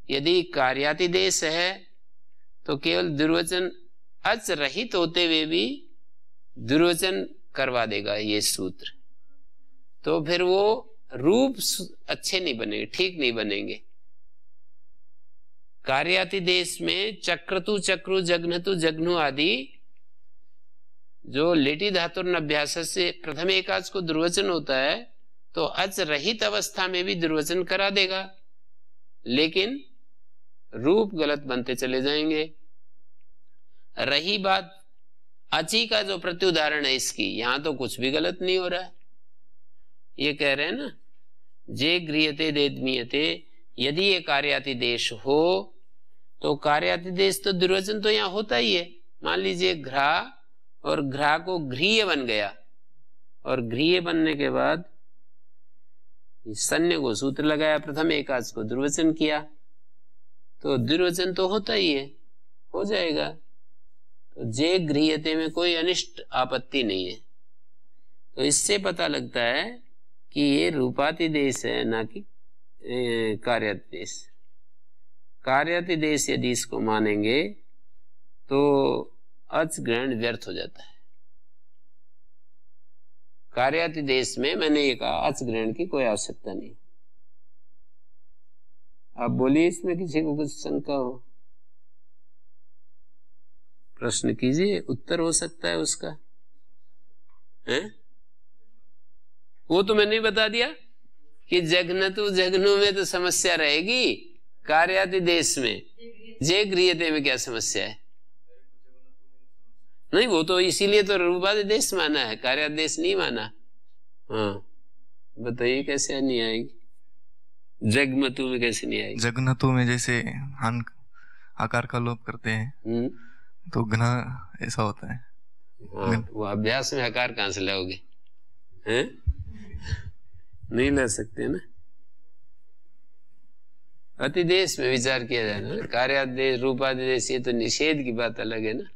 [SPEAKER 1] यदि कार्यातिदेश है तो केवल दुर्वचन अच रहित होते हुए भी दुर्वचन करवा देगा ये सूत्र। तो फिर वो रूप अच्छे नहीं बनेंगे, ठीक नहीं बनेंगे। कार्यातिदेश में चक्रतु चक्रु, जघनतु जघनु आदि जो लेटी धातुर्न अभ्यास से प्रथम एकाच को दुर्वचन होता है, तो अच रहित अवस्था में भी दुर्वचन करा देगा, लेकिन रूप गलत बनते चले जाएंगे। रही बात अची का जो प्रत्युदाहरण है इसकी, यहां तो कुछ भी गलत नहीं हो रहा है। ये कह रहे हैं ना, जे गृह्यते देदमीयते, यदि ये कार्यातिदेश हो तो कार्यातिदेश तो दुर्वचन तो यहां होता ही है। मान लीजिए घ्रा, और घ्रा को घ्रीय बन गया, और घ्रीय बनने के बाद संज्ञ को सूत्र लगाया, प्रथम एकाच को दुर्वचन किया, तो दुर्वचन तो होता ही है, हो जाएगा। तो जे गृह्यते में कोई अनिष्ट आपत्ति नहीं है। तो इससे पता लगता है कि ये रूपातिदेश है, ना कि कार्यातिदेश। कार्यातिदेश यदि इसको मानेंगे तो अच ग्रहण व्यर्थ हो जाता है। कार्यातिदेश में मैंने ये कहा अच ग्रहण की कोई आवश्यकता नहीं। आप बोलिए, इसमें किसी को कुछ शंका हो, प्रश्न कीजिए, उत्तर हो सकता है उसका। है वो तो मैंने बता दिया कि जघनतु जघनु में तो समस्या रहेगी, कार्यातिदेश में जे गृह्यते में क्या समस्या है? नहीं, वो तो इसीलिए तो रूपातिदेश माना है, कार्यातिदेश नहीं माना। हाँ बताइए कैसे नहीं आएगी? जगमतु में कैसे नहीं आएगी?
[SPEAKER 5] जगनतु में जैसे हन आकार का लोप करते हैं तो घना ऐसा होता है।
[SPEAKER 1] हाँ, वो अभ्यास में आकार कहां से लाओगे? हैं? नहीं ला सकते ना। अतिदेश में विचार किया जाए ना, कार्यादेश रूपादेश ये तो निषेध की बात अलग है ना।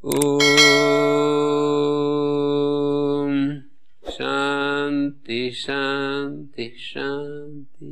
[SPEAKER 1] ओम शांति शांति शांति।